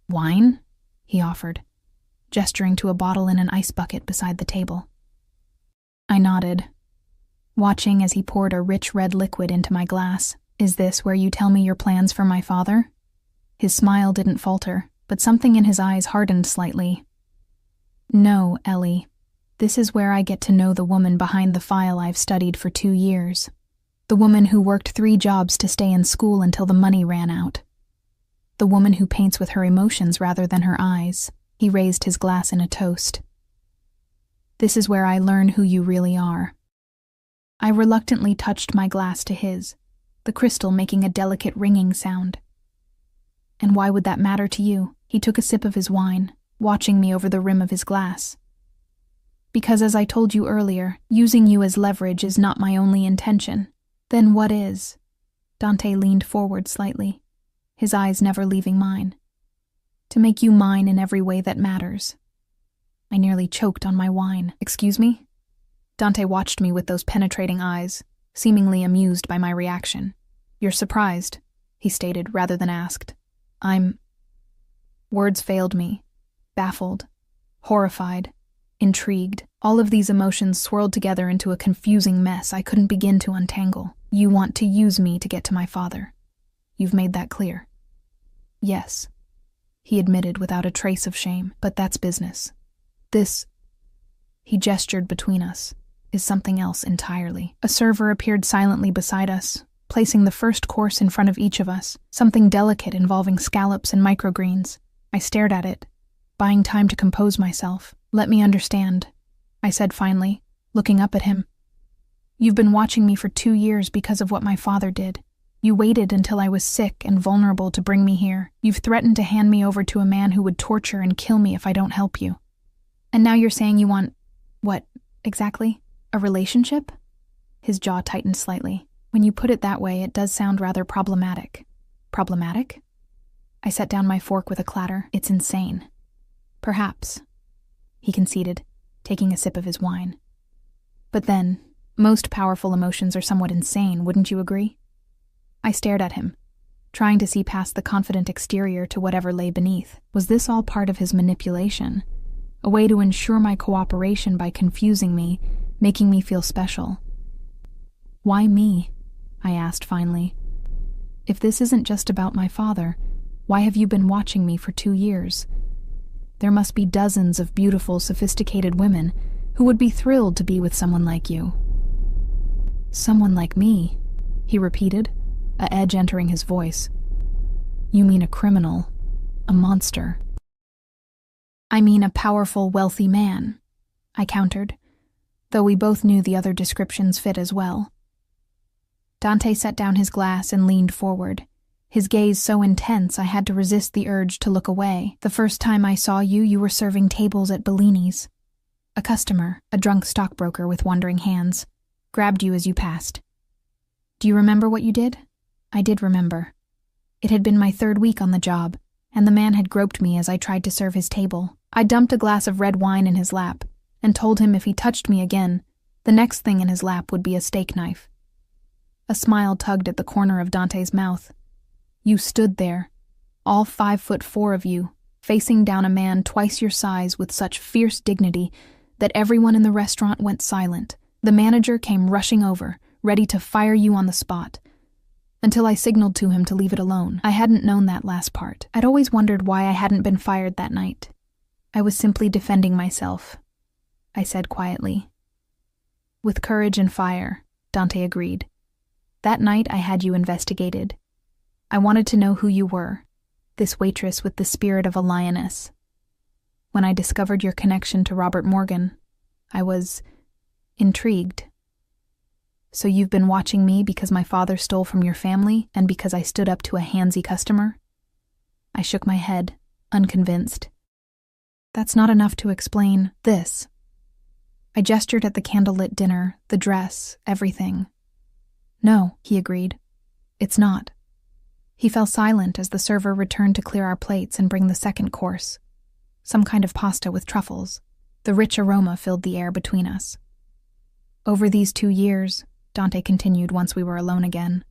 "Wine?" he offered, gesturing to a bottle in an ice bucket beside the table. I nodded, watching as he poured a rich red liquid into my glass. "Is this where you tell me your plans for my father?" His smile didn't falter, but something in his eyes hardened slightly. "No, Ellie. This is where I get to know the woman behind the file I've studied for 2 years. The woman who worked 3 jobs to stay in school until the money ran out. The woman who paints with her emotions rather than her eyes." He raised his glass in a toast. "This is where I learn who you really are." I reluctantly touched my glass to his, the crystal making a delicate ringing sound. "And why would that matter to you?" He took a sip of his wine, watching me over the rim of his glass. "Because as I told you earlier, using you as leverage is not my only intention." "Then what is?" Dante leaned forward slightly, his eyes never leaving mine. "To make you mine in every way that matters." I nearly choked on my wine. "Excuse me?" Dante watched me with those penetrating eyes, seemingly amused by my reaction. "You're surprised," he stated rather than asked. Words failed me. Baffled, horrified, intrigued. All of these emotions swirled together into a confusing mess I couldn't begin to untangle. "You want to use me to get to my father. You've made that clear." "Yes," he admitted without a trace of shame, "but that's business. This..." He gestured between us, is something else entirely. A server appeared silently beside us, placing the first course in front of each of us, something delicate involving scallops and microgreens. I stared at it, buying time to compose myself. "Let me understand," I said finally, looking up at him. "You've been watching me for 2 years because of what my father did. You waited until I was sick and vulnerable to bring me here. You've threatened to hand me over to a man who would torture and kill me if I don't help you. And now you're saying you want, what, exactly? A relationship?" His jaw tightened slightly. "When you put it that way, it does sound rather problematic." "Problematic?" I set down my fork with a clatter. "It's insane." "Perhaps," he conceded, taking a sip of his wine. "But then, most powerful emotions are somewhat insane, wouldn't you agree?" I stared at him, trying to see past the confident exterior to whatever lay beneath. Was this all part of his manipulation? A way to ensure my cooperation by confusing me, making me feel special? "Why me?" I asked finally. "If this isn't just about my father, why have you been watching me for 2 years? There must be dozens of beautiful, sophisticated women who would be thrilled to be with someone like you." "Someone like me," he repeated, a edge entering his voice. "You mean a criminal, a monster?" "I mean a powerful, wealthy man," I countered, though we both knew the other descriptions fit as well. Dante set down his glass and leaned forward, his gaze so intense I had to resist the urge to look away. "The first time I saw you, you were serving tables at Bellini's. A customer, a drunk stockbroker with wandering hands, grabbed you as you passed. Do you remember what you did?" I did remember. It had been my 3rd week on the job, and the man had groped me as I tried to serve his table. I dumped a glass of red wine in his lap and told him if he touched me again, the next thing in his lap would be a steak knife. A smile tugged at the corner of Dante's mouth. "You stood there, all 5'4" of you, facing down a man twice your size with such fierce dignity that everyone in the restaurant went silent. The manager came rushing over, ready to fire you on the spot, until I signaled to him to leave it alone. I hadn't known that last part. I'd always wondered why I hadn't been fired that night. I was simply defending myself," I said quietly. "With courage and fire," Dante agreed. "That night I had you investigated. I wanted to know who you were, this waitress with the spirit of a lioness. When I discovered your connection to Robert Morgan, I was intrigued. So you've been watching me because my father stole from your family and because I stood up to a handsy customer?" I shook my head, unconvinced. "That's not enough to explain this." I gestured at the candlelit dinner, the dress, everything. "No," he agreed. "It's not." He fell silent as the server returned to clear our plates and bring the second course, some kind of pasta with truffles. The rich aroma filled the air between us. "Over these 2 years," Dante continued once we were alone again,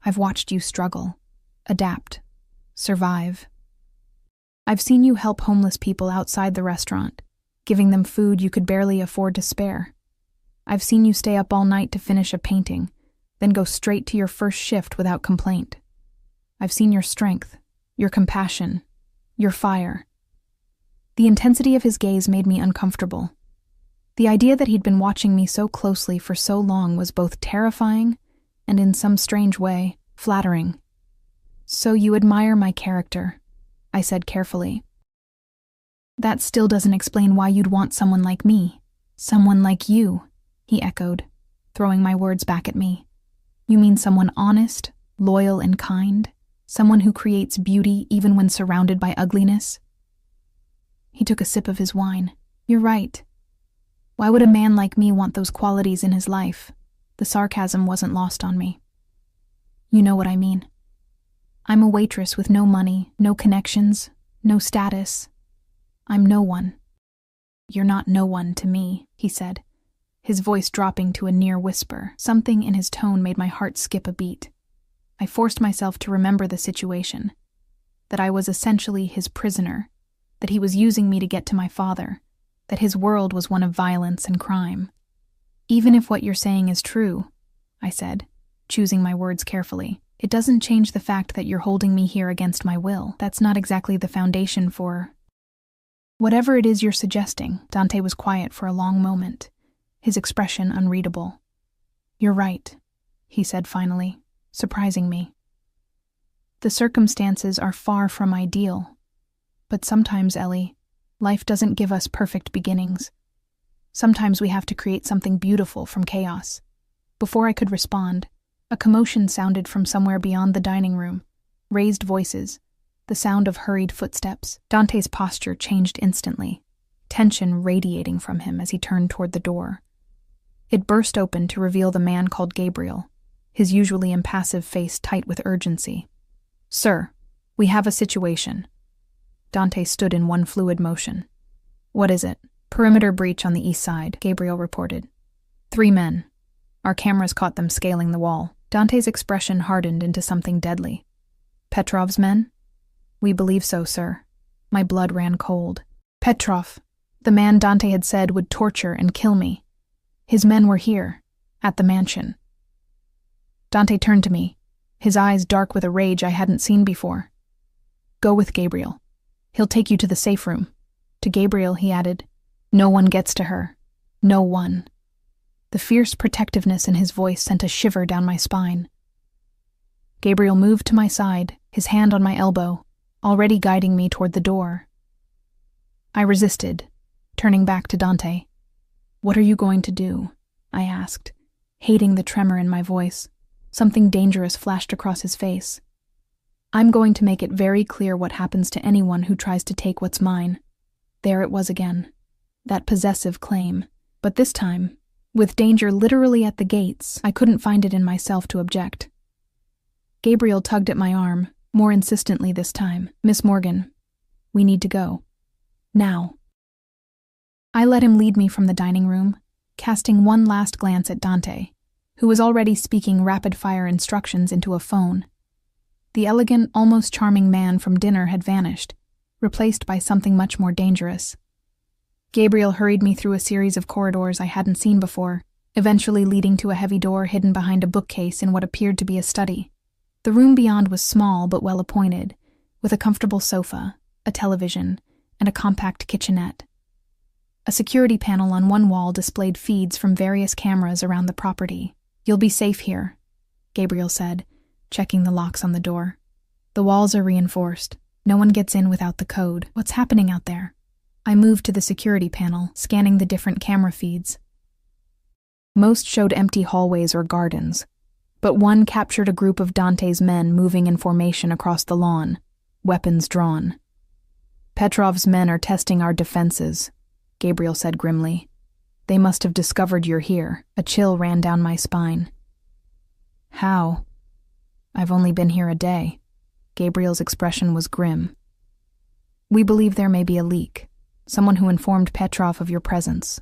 "I've watched you struggle, adapt, survive. I've seen you help homeless people outside the restaurant, giving them food you could barely afford to spare. I've seen you stay up all night to finish a painting, then go straight to your first shift without complaint. I've seen your strength, your compassion, your fire." The intensity of his gaze made me uncomfortable. The idea that he'd been watching me so closely for so long was both terrifying and, in some strange way, flattering. "So you admire my character," I said carefully. "That still doesn't explain why you'd want someone like me. Someone like you," he echoed, throwing my words back at me. "You mean someone honest, loyal, and kind? Someone who creates beauty even when surrounded by ugliness?" He took a sip of his wine. "You're right. Why would a man like me want those qualities in his life?" The sarcasm wasn't lost on me. "You know what I mean. I'm a waitress with no money, no connections, no status. I'm no one." "You're not no one to me," he said, his voice dropping to a near whisper. Something in his tone made my heart skip a beat. I forced myself to remember the situation, that I was essentially his prisoner, that he was using me to get to my father, that his world was one of violence and crime. "Even if what you're saying is true," I said, choosing my words carefully, "it doesn't change the fact that you're holding me here against my will. That's not exactly the foundation for..." "Whatever it is you're suggesting." Dante was quiet for a long moment, his expression unreadable. "You're right," he said finally, surprising me. "The circumstances are far from ideal. But sometimes, Ellie, life doesn't give us perfect beginnings. Sometimes we have to create something beautiful from chaos." Before I could respond, a commotion sounded from somewhere beyond the dining room. Raised voices, the sound of hurried footsteps. Dante's posture changed instantly, tension radiating from him as he turned toward the door. It burst open to reveal the man called Gabriel, his usually impassive face tight with urgency. "Sir, we have a situation." Dante stood in one fluid motion. "What is it?" "Perimeter breach on the east side," Gabriel reported. 3 men. Our cameras caught them scaling the wall." Dante's expression hardened into something deadly. "Petrov's men?" "We believe so, sir." My blood ran cold. Petrov, the man Dante had said would torture and kill me. His men were here, at the mansion. Dante turned to me, his eyes dark with a rage I hadn't seen before. "Go with Gabriel. He'll take you to the safe room." To Gabriel, he added, "No one gets to her. No one." The fierce protectiveness in his voice sent a shiver down my spine. Gabriel moved to my side, his hand on my elbow, already guiding me toward the door. I resisted, turning back to Dante. "What are you going to do?" I asked, hating the tremor in my voice. Something dangerous flashed across his face. "I'm going to make it very clear what happens to anyone who tries to take what's mine." There it was again, that possessive claim. But this time, with danger literally at the gates, I couldn't find it in myself to object. Gabriel tugged at my arm, more insistently this time. "Miss Morgan, we need to go. Now." I let him lead me from the dining room, casting one last glance at Dante, who was already speaking rapid-fire instructions into a phone. The elegant, almost charming man from dinner had vanished, replaced by something much more dangerous. Gabriel hurried me through a series of corridors I hadn't seen before, eventually leading to a heavy door hidden behind a bookcase in what appeared to be a study. The room beyond was small but well-appointed, with a comfortable sofa, a television, and a compact kitchenette. A security panel on one wall displayed feeds from various cameras around the property. "You'll be safe here," Gabriel said, checking the locks on the door. "The walls are reinforced. No one gets in without the code. What's happening out there?" I moved to the security panel, scanning the different camera feeds. Most showed empty hallways or gardens, but one captured a group of Dante's men moving in formation across the lawn, weapons drawn. "Petrov's men are testing our defenses," Gabriel said grimly. "They must have discovered you're here." A chill ran down my spine. "How?" "I've only been here a day." Gabriel's expression was grim. "We believe there may be a leak. Someone who informed Petrov of your presence."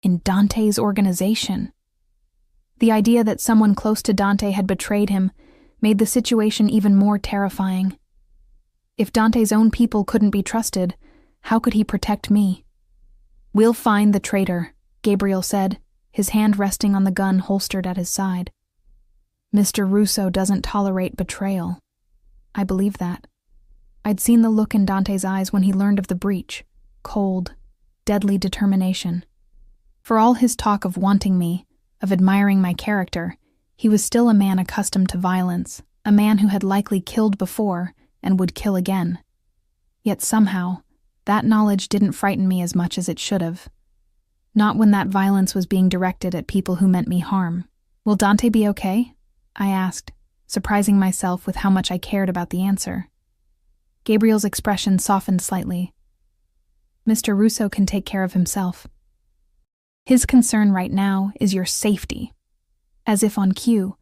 In Dante's organization. The idea that someone close to Dante had betrayed him made the situation even more terrifying. If Dante's own people couldn't be trusted, how could he protect me? "We'll find the traitor," Gabriel said, his hand resting on the gun holstered at his side. "Mr. Russo doesn't tolerate betrayal." I believed that. I'd seen the look in Dante's eyes when he learned of the breach. Cold, deadly determination. For all his talk of wanting me, of admiring my character, he was still a man accustomed to violence, a man who had likely killed before and would kill again. Yet somehow, that knowledge didn't frighten me as much as it should have. Not when that violence was being directed at people who meant me harm. "Will Dante be okay?" I asked, surprising myself with how much I cared about the answer. Gabriel's expression softened slightly. "Mr. Russo can take care of himself. His concern right now is your safety." As if on cue,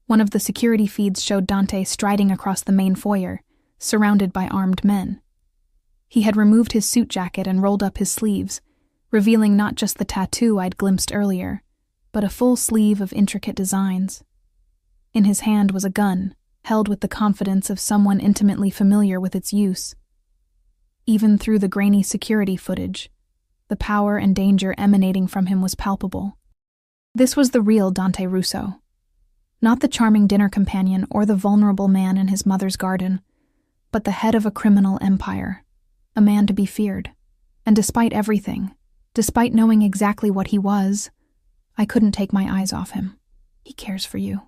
one of the security feeds showed Dante striding across the main foyer, surrounded by armed men. He had removed his suit jacket and rolled up his sleeves, revealing not just the tattoo I'd glimpsed earlier, but a full sleeve of intricate designs. In his hand was a gun, held with the confidence of someone intimately familiar with its use. Even through the grainy security footage, the power and danger emanating from him was palpable. This was the real Dante Russo. Not the charming dinner companion or the vulnerable man in his mother's garden, but the head of a criminal empire, a man to be feared. And despite everything, despite knowing exactly what he was, I couldn't take my eyes off him. He cares for you,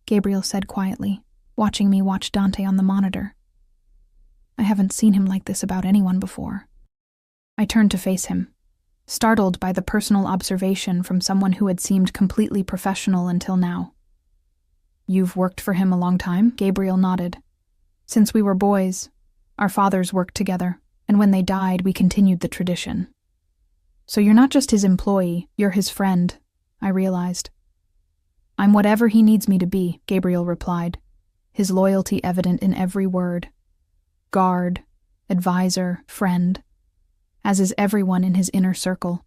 Gabriel said quietly, watching me watch Dante on the monitor. I haven't seen him like this about anyone before. I turned to face him, startled by the personal observation from someone who had seemed completely professional until now. You've worked for him a long time? Gabriel nodded. Since we were boys, our fathers worked together, and when they died, we continued the tradition. So you're not just his employee, you're his friend, I realized. I'm whatever he needs me to be, Gabriel replied, his loyalty evident in every word. Guard, advisor, friend, as is everyone in his inner circle.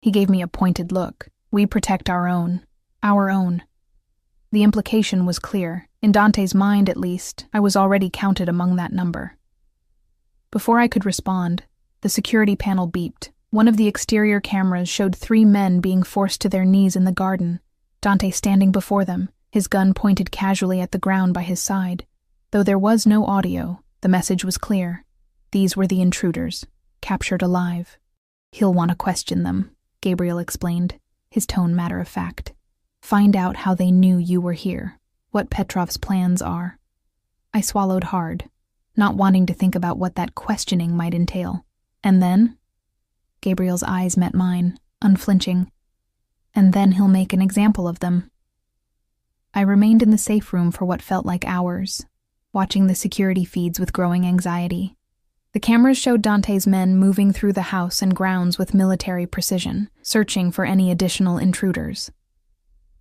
He gave me a pointed look. We protect our own. Our own. The implication was clear. In Dante's mind, at least, I was already counted among that number. Before I could respond, the security panel beeped. One of the exterior cameras showed 3 men being forced to their knees in the garden, Dante standing before them, his gun pointed casually at the ground by his side. Though there was no audio, the message was clear. These were the intruders, captured alive. He'll want to question them, Gabriel explained, his tone matter-of-fact. Find out how they knew you were here, what Petrov's plans are. I swallowed hard, not wanting to think about what that questioning might entail. And then? Gabriel's eyes met mine, unflinching. And then he'll make an example of them. I remained in the safe room for what felt like hours, watching the security feeds with growing anxiety. The cameras showed Dante's men moving through the house and grounds with military precision, searching for any additional intruders.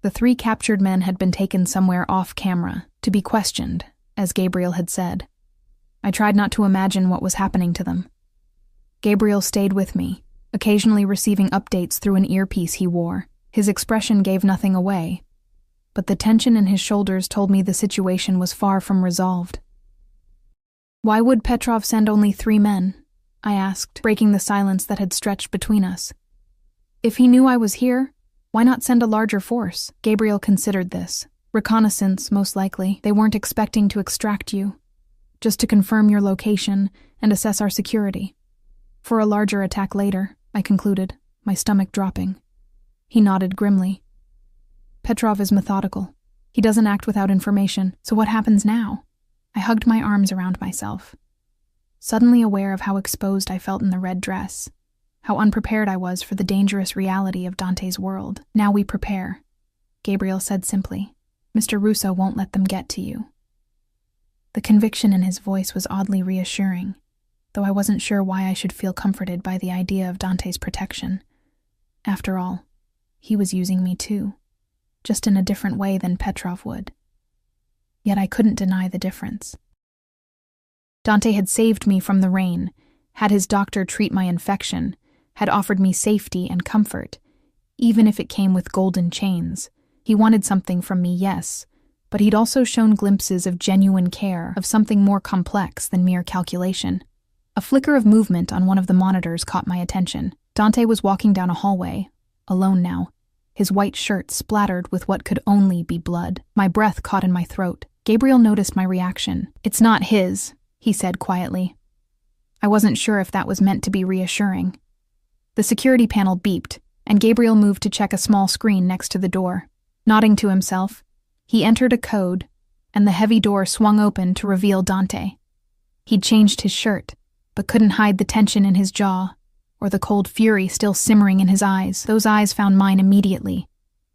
The 3 captured men had been taken somewhere off-camera, to be questioned, as Gabriel had said. I tried not to imagine what was happening to them. Gabriel stayed with me, occasionally receiving updates through an earpiece he wore. His expression gave nothing away, but the tension in his shoulders told me the situation was far from resolved. Why would Petrov send only 3 men? I asked, breaking the silence that had stretched between us. If he knew I was here, why not send a larger force? Gabriel considered this. Reconnaissance, most likely. They weren't expecting to extract you. Just to confirm your location and assess our security. For a larger attack later, I concluded, my stomach dropping. He nodded grimly. Petrov is methodical. He doesn't act without information, so what happens now? I hugged my arms around myself, suddenly aware of how exposed I felt in the red dress, how unprepared I was for the dangerous reality of Dante's world. Now we prepare, Gabriel said simply. Mr. Russo won't let them get to you. The conviction in his voice was oddly reassuring, though I wasn't sure why I should feel comforted by the idea of Dante's protection. After all, he was using me too, just in a different way than Petrov would. Yet I couldn't deny the difference. Dante had saved me from the rain, had his doctor treat my infection, had offered me safety and comfort, even if it came with golden chains. He wanted something from me, yes, but he'd also shown glimpses of genuine care, of something more complex than mere calculation. A flicker of movement on one of the monitors caught my attention. Dante was walking down a hallway, alone now, his white shirt splattered with what could only be blood. My breath caught in my throat. Gabriel noticed my reaction. It's not his, he said quietly. I wasn't sure if that was meant to be reassuring. The security panel beeped, and Gabriel moved to check a small screen next to the door. Nodding to himself, he entered a code, and the heavy door swung open to reveal Dante. He'd changed his shirt, but couldn't hide the tension in his jaw, or the cold fury still simmering in his eyes. Those eyes found mine immediately,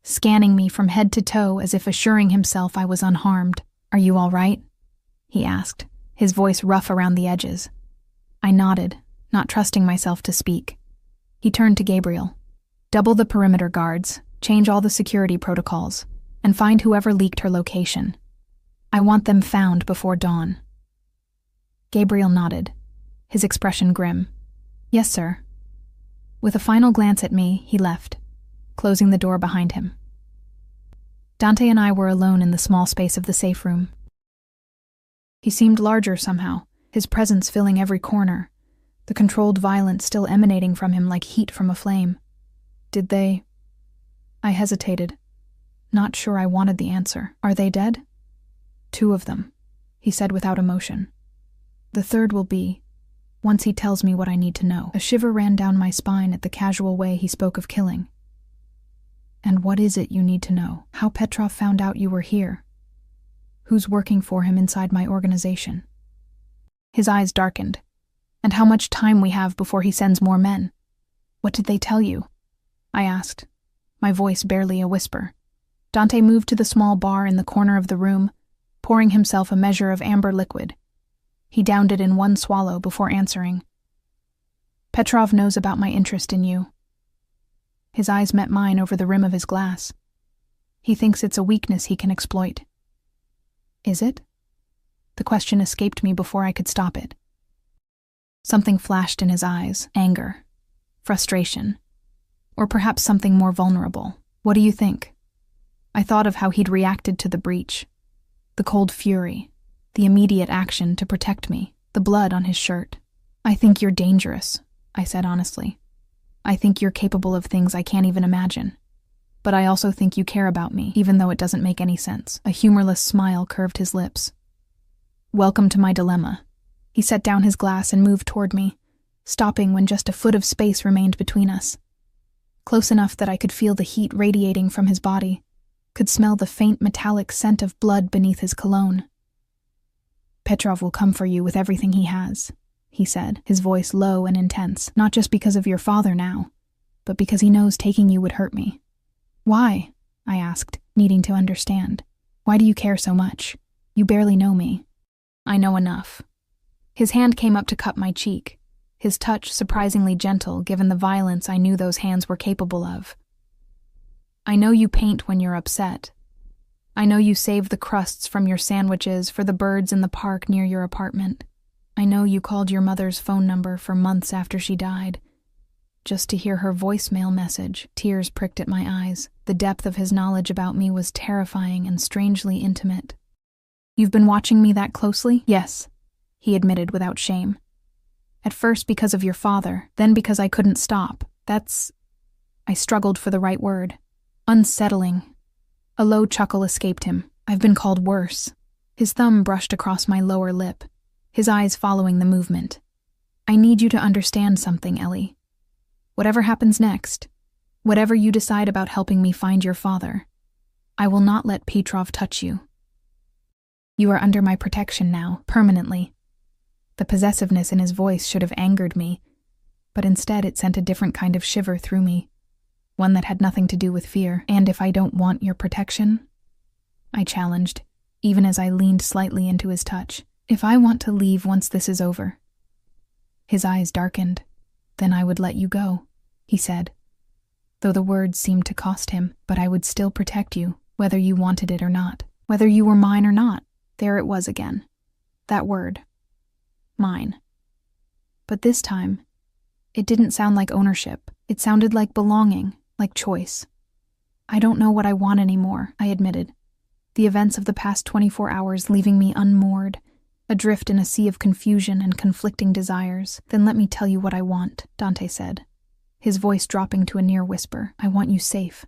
scanning me from head to toe as if assuring himself I was unharmed. Are you all right? He asked, his voice rough around the edges. I nodded, not trusting myself to speak. He turned to Gabriel. Double the perimeter guards, change all the security protocols, and find whoever leaked her location. I want them found before dawn. Gabriel nodded, his expression grim. Yes, sir. With a final glance at me, he left, closing the door behind him. Dante and I were alone in the small space of the safe room. He seemed larger somehow, his presence filling every corner, the controlled violence still emanating from him like heat from a flame. Did they... I hesitated, not sure I wanted the answer. Are they dead? 2 of them, he said without emotion. The 3rd will be, once he tells me what I need to know. A shiver ran down my spine at the casual way he spoke of killing. And what is it you need to know? How Petrov found out you were here? Who's working for him inside my organization? His eyes darkened. And how much time we have before he sends more men? What did they tell you? I asked, my voice barely a whisper. Dante moved to the small bar in the corner of the room, pouring himself a measure of amber liquid. He downed it in one swallow before answering. Petrov knows about my interest in you. His eyes met mine over the rim of his glass. He thinks it's a weakness he can exploit. Is it? The question escaped me before I could stop it. Something flashed in his eyes, anger, frustration, or perhaps something more vulnerable. What do you think? I thought of how he'd reacted to the breach, the cold fury, the immediate action to protect me, the blood on his shirt. I think you're dangerous, I said honestly. I think you're capable of things I can't even imagine. But I also think you care about me, even though it doesn't make any sense. A humorless smile curved his lips. Welcome to my dilemma. He set down his glass and moved toward me, stopping when just a foot of space remained between us. Close enough that I could feel the heat radiating from his body, could smell the faint metallic scent of blood beneath his cologne. Petrov will come for you with everything he has, he said, his voice low and intense, not just because of your father now, but because he knows taking you would hurt me. Why? I asked, needing to understand. Why do you care so much? You barely know me. I know enough. His hand came up to cup my cheek, his touch surprisingly gentle given the violence I knew those hands were capable of. I know you paint when you're upset. I know you save the crusts from your sandwiches for the birds in the park near your apartment. I know you called your mother's phone number for months after she died. Just to hear her voicemail message, tears pricked at my eyes. The depth of his knowledge about me was terrifying and strangely intimate. You've been watching me that closely? Yes, he admitted without shame. At first because of your father, then because I couldn't stop. I struggled for the right word. Unsettling. A low chuckle escaped him. I've been called worse. His thumb brushed across my lower lip, his eyes following the movement. I need you to understand something, Ellie. Whatever happens next, whatever you decide about helping me find your father, I will not let Petrov touch you. You are under my protection now, permanently. The possessiveness in his voice should have angered me, but instead it sent a different kind of shiver through me, one that had nothing to do with fear. And if I don't want your protection? I challenged, even as I leaned slightly into his touch. If I want to leave once this is over. His eyes darkened. Then I would let you go, he said, though the words seemed to cost him. But I would still protect you, whether you wanted it or not. Whether you were mine or not. There it was again. That word. Mine. But this time, it didn't sound like ownership. It sounded like belonging, like choice. I don't know what I want anymore, I admitted. The events of the past 24 hours leaving me unmoored, adrift in a sea of confusion and conflicting desires. Then let me tell you what I want, Dante said, his voice dropping to a near whisper. I want you safe.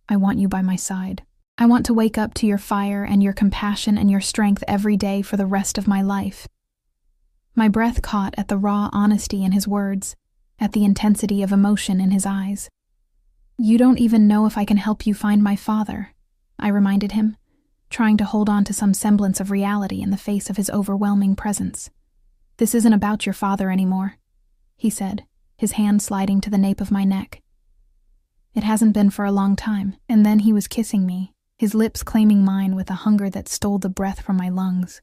I want you by my side. I want to wake up to your fire and your compassion and your strength every day for the rest of my life. My breath caught at the raw honesty in his words, at the intensity of emotion in his eyes. You don't even know if I can help you find my father, I reminded him, trying to hold on to some semblance of reality in the face of his overwhelming presence. This isn't about your father anymore, he said, his hand sliding to the nape of my neck. It hasn't been for a long time. And then he was kissing me, his lips claiming mine with a hunger that stole the breath from my lungs.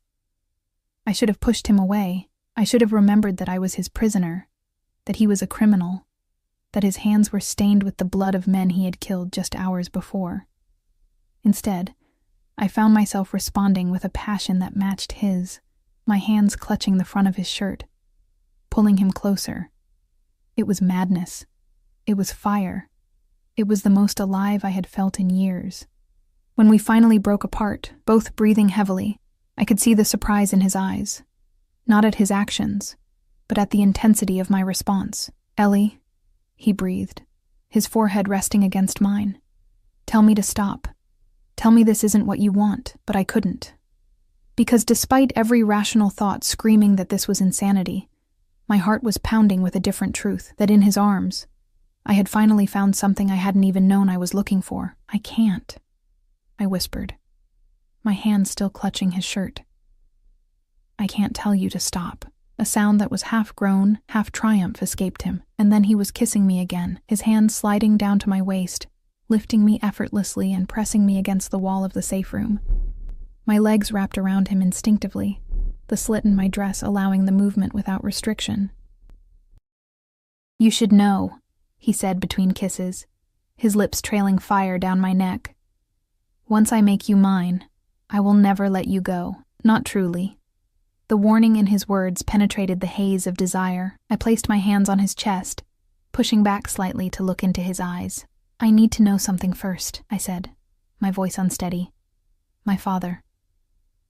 I should have pushed him away. I should have remembered that I was his prisoner, that he was a criminal, that his hands were stained with the blood of men he had killed just hours before. Instead, I found myself responding with a passion that matched his, my hands clutching the front of his shirt, pulling him closer. It was madness. It was fire. It was the most alive I had felt in years. When we finally broke apart, both breathing heavily, I could see the surprise in his eyes, not at his actions, but at the intensity of my response. Ellie, he breathed, his forehead resting against mine. Tell me to stop. Tell me this isn't what you want, but I couldn't. Because despite every rational thought screaming that this was insanity, my heart was pounding with a different truth, that in his arms, I had finally found something I hadn't even known I was looking for. I can't, I whispered, my hand still clutching his shirt. I can't tell you to stop. A sound that was half groan, half triumph escaped him, and then he was kissing me again, his hand sliding down to my waist, lifting me effortlessly and pressing me against the wall of the safe room. My legs wrapped around him instinctively, the slit in my dress allowing the movement without restriction. You should know, he said between kisses, his lips trailing fire down my neck. Once I make you mine, I will never let you go, not truly. The warning in his words penetrated the haze of desire. I placed my hands on his chest, pushing back slightly to look into his eyes. I need to know something first, I said, my voice unsteady. My father.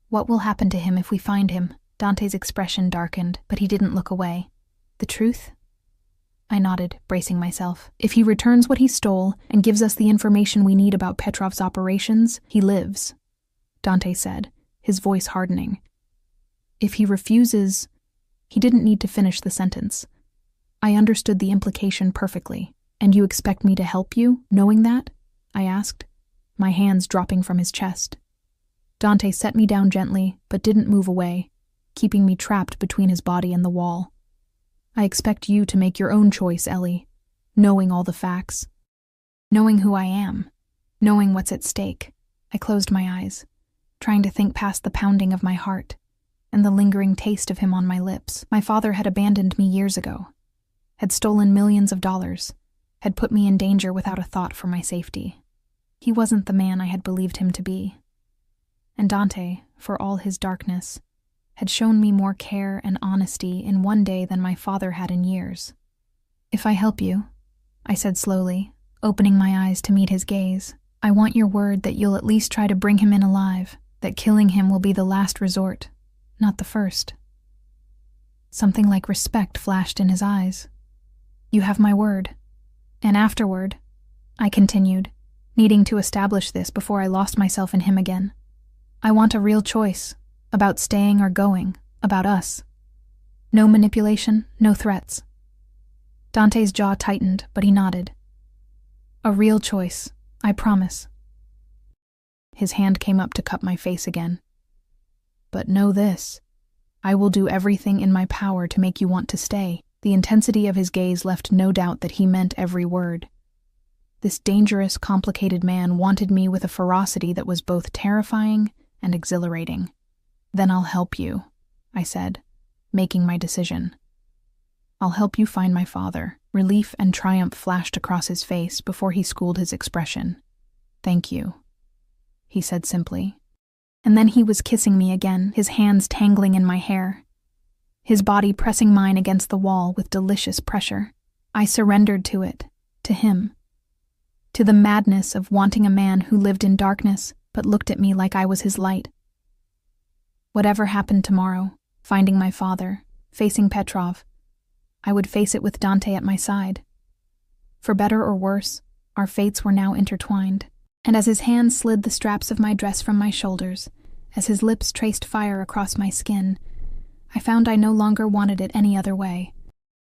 What will happen to him if we find him? Dante's expression darkened, but he didn't look away. The truth? I nodded, bracing myself. If he returns what he stole and gives us the information we need about Petrov's operations, he lives, Dante said, his voice hardening. If he refuses, he didn't need to finish the sentence. I understood the implication perfectly. And you expect me to help you, knowing that? I asked, my hands dropping from his chest. Dante set me down gently, but didn't move away, keeping me trapped between his body and the wall. I expect you to make your own choice, Ellie, knowing all the facts. Knowing who I am, knowing what's at stake. I closed my eyes, trying to think past the pounding of my heart and the lingering taste of him on my lips. My father had abandoned me years ago, had stolen millions of dollars, had put me in danger without a thought for my safety. He wasn't the man I had believed him to be. And Dante, for all his darkness, had shown me more care and honesty in one day than my father had in years. If I help you, I said slowly, opening my eyes to meet his gaze, I want your word that you'll at least try to bring him in alive, that killing him will be the last resort, not the first. Something like respect flashed in his eyes. You have my word. And afterward, I continued, needing to establish this before I lost myself in him again. I want a real choice, about staying or going, about us. No manipulation, no threats. Dante's jaw tightened, but he nodded. A real choice, I promise. His hand came up to cup my face again. But know this, I will do everything in my power to make you want to stay. The intensity of his gaze left no doubt that he meant every word. This dangerous, complicated man wanted me with a ferocity that was both terrifying and exhilarating. Then I'll help you, I said, making my decision. I'll help you find my father. Relief and triumph flashed across his face before he schooled his expression. Thank you, he said simply. And then he was kissing me again, his hands tangling in my hair, his body pressing mine against the wall with delicious pressure. I surrendered to it, to him, to the madness of wanting a man who lived in darkness but looked at me like I was his light. Whatever happened tomorrow, finding my father, facing Petrov, I would face it with Dante at my side. For better or worse, our fates were now intertwined, and as his hand slid the straps of my dress from my shoulders, as his lips traced fire across my skin, I found I no longer wanted it any other way.